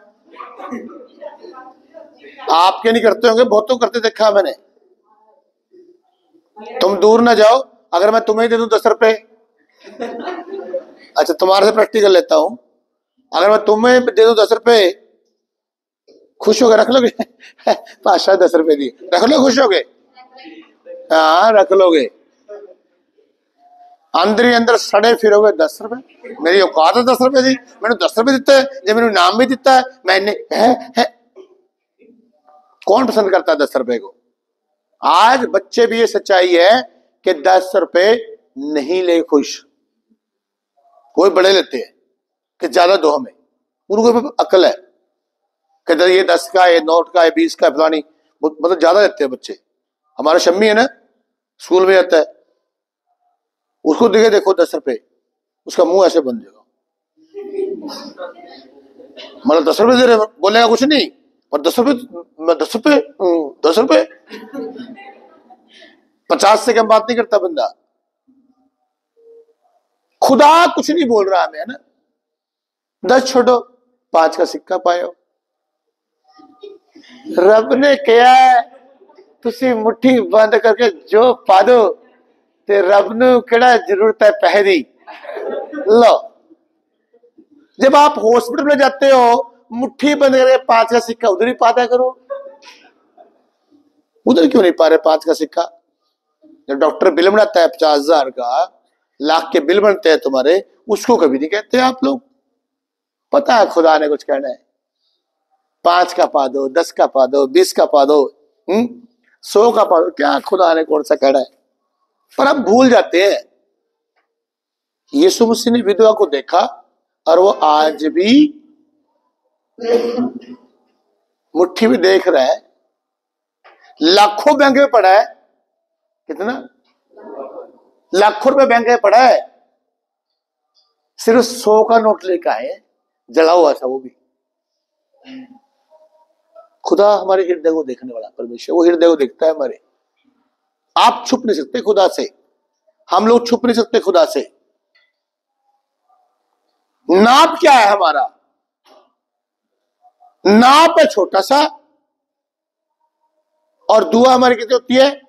आपके नहीं करते होंगे, बहुतों करते देखा मैंने। तुम दूर ना जाओ, अगर मैं तुम्हें दे दूं 10 रुपए, अच्छा तुम्हारे से प्रैक्टिकल लेता हूं, अगर मैं तुम्हें दे दूं 10 रुपए, खुश होगे? रख लोगे? पाशा 10 रुपए दी, रख लो, खुश होगे? हाँ रख लोगे। अंदर ही अंदर सड़े फिरोगे 10 रुपए, मेरी औकात है 10 रुपए दी, मैंने 10 रुपए दिता है, जब मैंने नाम भी दिता है मैंने है। कौन पसंद करता है 10 रुपए को? आज बच्चे भी ये सच्चाई है कि 10 रुपए नहीं ले खुश, कोई बड़े लेते हैं कि ज्यादा दो हमें, उनको भी अकल है कि ये 10 का, ये नोट का, ये 20 का, फलानी, मतलब ज्यादा लेते हैं बच्चे। हमारा शम्मी है ना, स्कूल में जाता है, उसको दिखे देखो 10 रुपए, उसका मुंह ऐसे बन जाएगा, मतलब 10 रुपए दे रहे, बोलेगा कुछ नहीं, और 10 रुपए, 10 रुपए, 10 रुपए, 50 से कम बात नहीं करता बंदा। खुदा कुछ नहीं बोल रहा हमें, है ना, 10 छोड़ो, 5 का सिक्का पायो। रब ने कहा है तुसी मुट्ठी बंद करके जो पा दो, ते रब नू केड़ा जरूरत है पैसे दी। लो, जब आप हॉस्पिटल में जाते हो, मुट्ठी बंद करके 5 का सिक्का उधर ही पाता करो, उधर क्यों नहीं पा रहे 5 का सिक्का? जब डॉक्टर बिल बनाता है 50,000 का, लाख के बिल बनते हैं तुम्हारे, उसको कभी नहीं कहते आप लोग। पता है खुदा ने कुछ कहना है, 5 का पा दो, 10 का पा दो, 20 का पा दो, 100 का पा दो, क्या खुदा ने कौन सा कहना है? पर हम भूल जाते हैं। यीशु मसीह ने विधवा को देखा और वो आज भी मुट्ठी में देख रहा है, लाखों बैंक में पड़ा है, कितना लाखों रुपए बैंक में पड़ा है, सिर्फ 100 का नोट लेकर आए, जला हुआ था वो भी। खुदा हमारे हृदय को देखने वाला परमेश्वर, वो हृदय को देखता है हमारे। आप छुप नहीं सकते खुदा से, हम लोग छुप नहीं सकते खुदा से। नाप क्या है हमारा? नाप है छोटा सा, और दुआ हमारी कितनी होती है?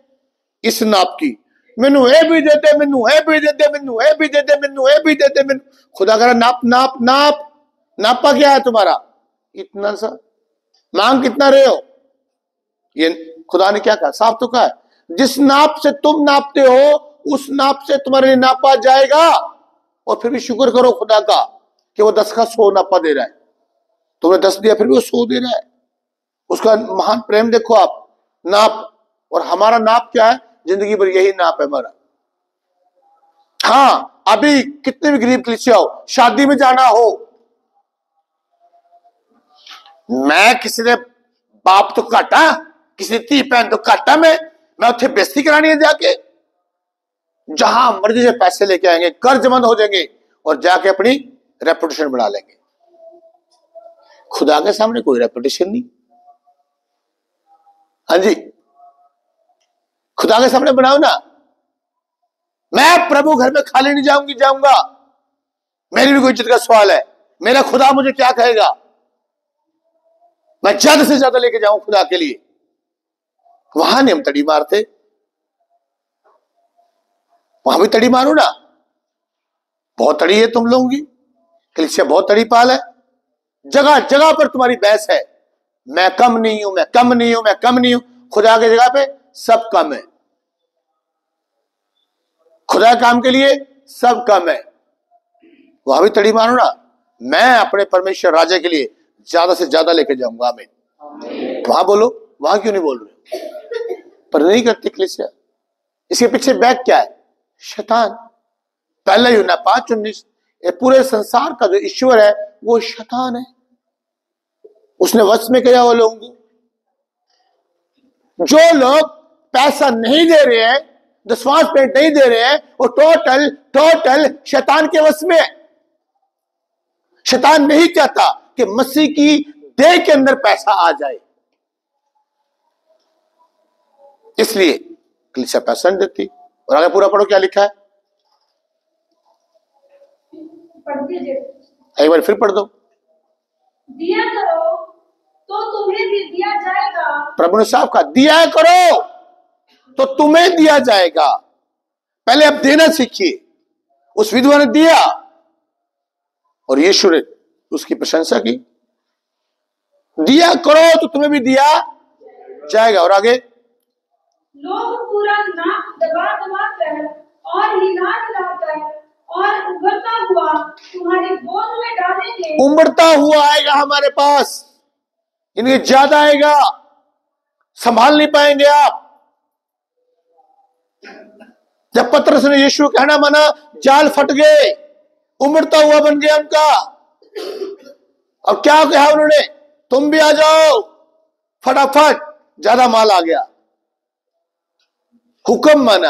इस नाप की, मैनू ए भी दे दे, मैनू ए भी दे दे, मैनू ए भी दे दे, मैनू ए भी दे दे, मैनू। खुदा कह रहा नाप नाप नाप, नापा क्या है तुम्हारा? इतना सा, मांग कितना रहे हो? ये खुदा ने क्या कहा? साफ तो कहा है, जिस नाप से तुम नापते हो उस नाप से तुम्हारे लिए नापा जाएगा। और फिर भी शुक्र करो खुदा का कि वो 10 का 100 नापा दे रहा है। तुमने 10 दिया, फिर भी वो 100 दे रहा है। उसका महान प्रेम देखो आप, नाप। और हमारा नाप क्या है? जिंदगी भर यही नाप है हमारा। हाँ, अभी कितने भी गरीब कलीसिया हो, शादी में जाना हो, मैं किसी ने बाप तो काटा, किसी धी भैन तो काटा, मैं उसे बेइज्जती करानी है जाके? जहां मर्जी से पैसे लेके आएंगे, कर्जमंद हो जाएंगे और जाके अपनी रेपुटेशन बढ़ा लेंगे। खुदा के सामने कोई रेपुटेशन नहीं। हाँ जी, खुदा के सामने बनाओ ना। मैं प्रभु घर में खाली नहीं जाऊंगा, मेरी भी कोई इज्जत का सवाल है। मेरा खुदा मुझे क्या कहेगा? मैं ज्यादा से ज्यादा लेके जाऊं खुदा के लिए। वहां नहीं हम तड़ी मारते, वहां भी तड़ी मारो ना। बहुत तड़ी है तुम लोगों की, कलीसिया बहुत तड़ी पाल है। जगह जगह पर तुम्हारी बहस है, मैं कम नहीं हूं, मैं कम नहीं हूं, मैं कम नहीं हूं। खुदा की जगह पे सब कम है, खुदा काम के लिए सब कम है। वहां भी तड़ी मारो ना। मैं अपने परमेश्वर राजा के लिए ज्यादा से ज्यादा लेके जाऊंगा। मैं वहां बोलो, वहां क्यों नहीं बोल रहे? पर नहीं करती कलीसिया। इसके पीछे बैक क्या है? शैतान। पहला यूहन्ना 5:19, ये पूरे संसार का जो ईश्वर है वो शैतान है। उसने वश में किया वो लोगों को। जो लोग पैसा नहीं दे रहे हैं, दसवां पेंट नहीं दे रहे हैं, वो टोटल शैतान के वश में है। शैतान नहीं चाहता कि मसीह की देह के अंदर पैसा आ जाए। इसलिए कलीसिया पैसा नहीं देती। और आगे पूरा पढ़ो क्या लिखा है, पढ़ दीजिए। एक बार फिर पढ़ दो। दिया करो तो तुम्हें भी दिया जाएगा। प्रभु ने साफ कहा, दिया करो तो तुम्हें दिया जाएगा। पहले अब देना सीखिए। उस विधवा ने दिया और यीशु ने उसकी प्रशंसा की। दिया करो तो तुम्हें भी दिया जाएगा। और आगे, लोग पूरा नाक दबा दबा कर और हिला हिला कर और उभरता हुआ तुम्हारी गोद में डालेंगे। उमड़ता हुआ आएगा हमारे पास, इन्हें ज्यादा आएगा, संभाल नहीं पाएंगे आप। जब पतरस ने यीशु कहना माना, जाल फट गए, उमड़ता हुआ बन गया उनका। और क्या कहा उन्होंने, तुम भी आ जाओ, फटाफट, ज्यादा माल आ गया। हुक्म माना।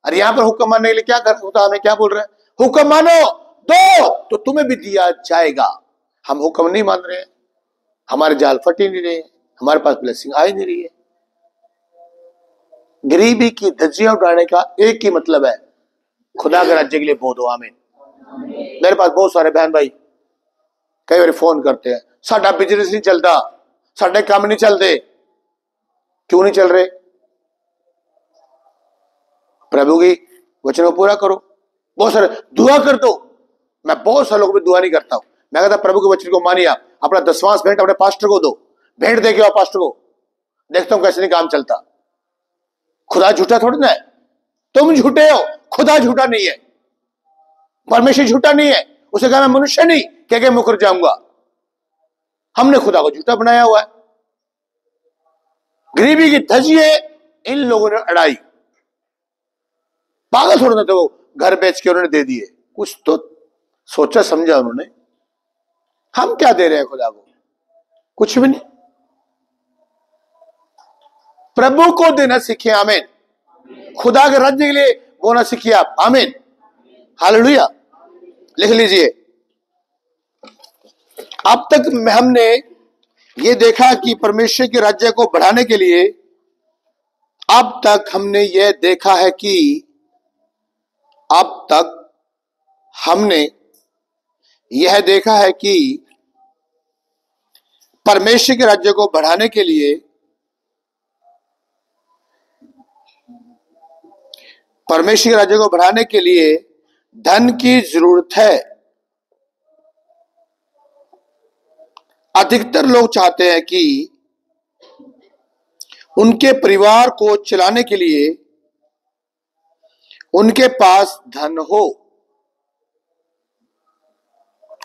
अरे यहां पर हुक्म मानने के लिए क्या कर होता, हमें क्या बोल रहे हैं, हुक्म मानो, दो तो तुम्हें भी दिया जाएगा। हम हुक्म नहीं मान रहे हैं, हमारे जाल फट ही नहीं रहे, हमारे पास ब्लेसिंग आ ही नहीं रही है। गरीबी की धज्जियां उड़ाने का एक ही मतलब है, खुदा के राज्य के लिए बहुत हो। आमीन। मेरे पास बहुत सारे बहन भाई कई बार फोन करते हैं, साडा बिजनेस नहीं चलता, साडे काम नहीं चलते। क्यों नहीं चल रहे? प्रभु की वचन को पूरा करो। बहुत सारे दुआ कर दो, मैं बहुत सारे लोगों पर दुआ नहीं करता हूं। मैं कहता प्रभु के वचन को मानिए, आप अपना दसवांश भेंट अपने पास्टर को दो, भेंट देके आओ पास्टर को, देखता हूं कैसे नहीं काम चलता। खुदा झूठा थोड़ी ना है, तुम झूठे हो, खुदा झूठा नहीं है, परमेश्वर झूठा नहीं है। उसे कहा मैं मनुष्य नहीं कह के मुकर जाऊंगा। हमने खुदा को झूठा बनाया हुआ है। गरीबी की धज्जियां इन लोगों ने अड़ाई। पागल थोड़ा ना थे वो, घर बेच के उन्होंने दे दिए। कुछ तो सोचा समझा उन्होंने। हम क्या दे रहे हैं खुदा को? कुछ भी नहीं। प्रभु को देना सीखिए। आमीन। खुदा के राज्य के लिए बोना सीखिए आप। आमीन। हालेलुया। लिख लीजिए, अब तक हमने ये देखा कि परमेश्वर के राज्य को बढ़ाने के लिए, अब तक हमने ये देखा है कि, अब तक हमने यह देखा है कि परमेश्वर के राज्य को बढ़ाने के लिए, परमेश्वर के राज्य को बढ़ाने के लिए धन की जरूरत है। अधिकतर लोग चाहते हैं कि उनके परिवार को चलाने के लिए उनके पास धन हो।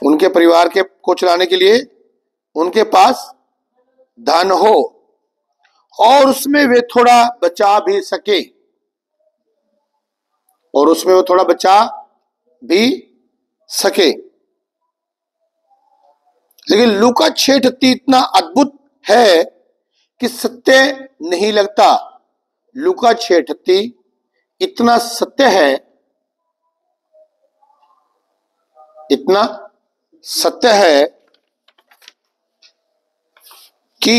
उनके परिवार को चलाने के लिए उनके पास धन हो और उसमें वे थोड़ा बचा भी सके, और उसमें वो थोड़ा बचा भी सके। लेकिन लूका 6:38 इतना अद्भुत है कि सत्य नहीं लगता। लूका 6:38 इतना सत्य है, इतना सत्य है कि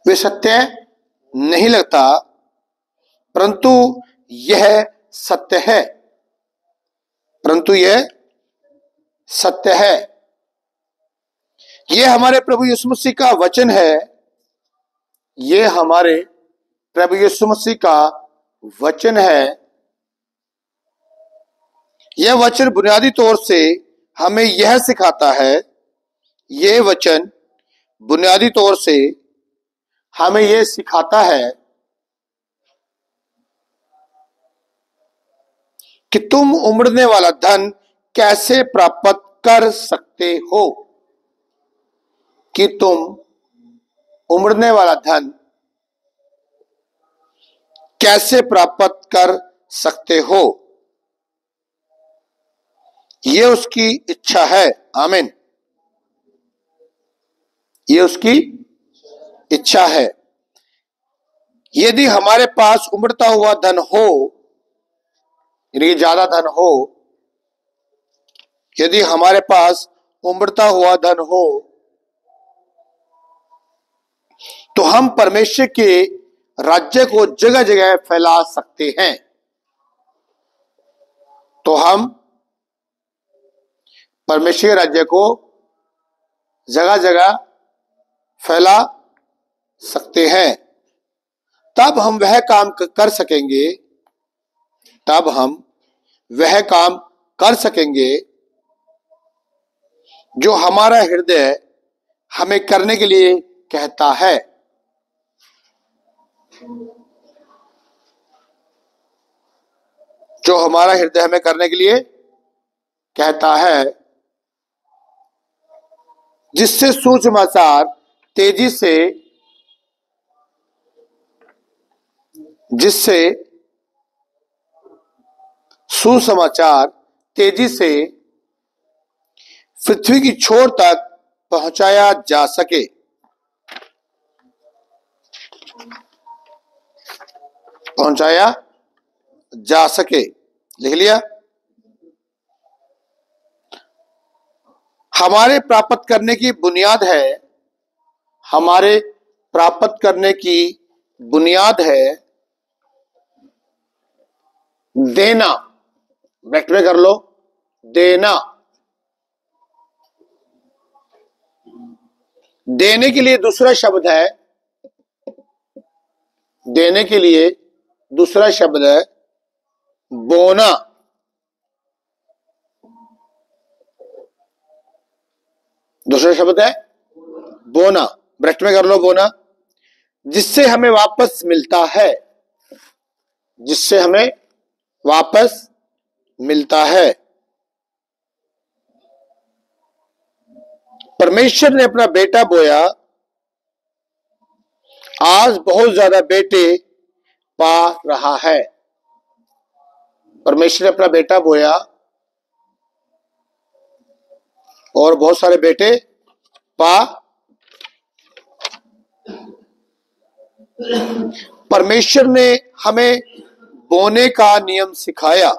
वे सत्य नहीं लगता, परंतु यह सत्य है, परंतु यह सत्य है। यह हमारे प्रभु यीशु मसीह का वचन है। यह हमारे प्रभु यीशु मसीह का वचन है। यह वचन बुनियादी तौर से हमें यह सिखाता है, यह वचन बुनियादी तौर से हमें यह सिखाता है कि तुम उमड़ने वाला धन कैसे प्राप्त कर सकते हो, कि तुम उमड़ने वाला धन कैसे प्राप्त कर सकते हो। यह उसकी इच्छा है। आमीन। यह उसकी इच्छा है। यदि हमारे पास उमड़ता हुआ धन हो, यानी ज्यादा धन हो, यदि हमारे पास उमड़ता हुआ धन हो, तो हम परमेश्वर के राज्य को जगह जगह फैला सकते हैं। तो हम परमेश्वर के राज्य को जगह जगह फैला सकते हैं। तब हम वह काम कर सकेंगे, तब हम वह काम कर सकेंगे जो हमारा हृदय हमें करने के लिए कहता है। जो हमारा हृदय हमें करने के लिए कहता है, जिससे सुसमाचार तेजी से सुसमाचार तेजी से पृथ्वी की छोर तक पहुंचाया जा सके। पहुंचाया जा सके, लिख लिया। हमारे प्राप्त करने की बुनियाद है, हमारे प्राप्त करने की बुनियाद है देना। ब्रैकेट में कर लो, देना। देने के लिए दूसरा शब्द है, देने के लिए दूसरा शब्द है बोना। दूसरा शब्द है बोना, ब्रैकेट में कर लो बोना। जिससे हमें वापस मिलता है, जिससे हमें वापस मिलता है। परमेश्वर ने अपना बेटा बोया, आज बहुत ज्यादा बेटे पा रहा है। परमेश्वर ने अपना बेटा बोया और बहुत सारे बेटे पा। परमेश्वर ने हमें बोने का नियम सिखाया।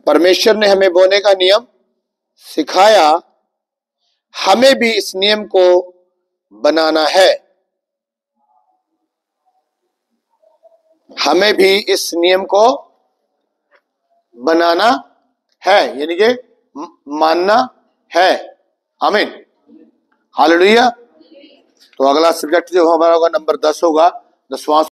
परमेश्वर ने हमें बोने का नियम सिखाया, हमें भी इस नियम को बनाना है। हमें भी इस नियम को बनाना है, यानी कि मानना है। आमीन, हालेलुया। तो अगला सब्जेक्ट जो हमारा होगा नंबर 10 होगा, 10वां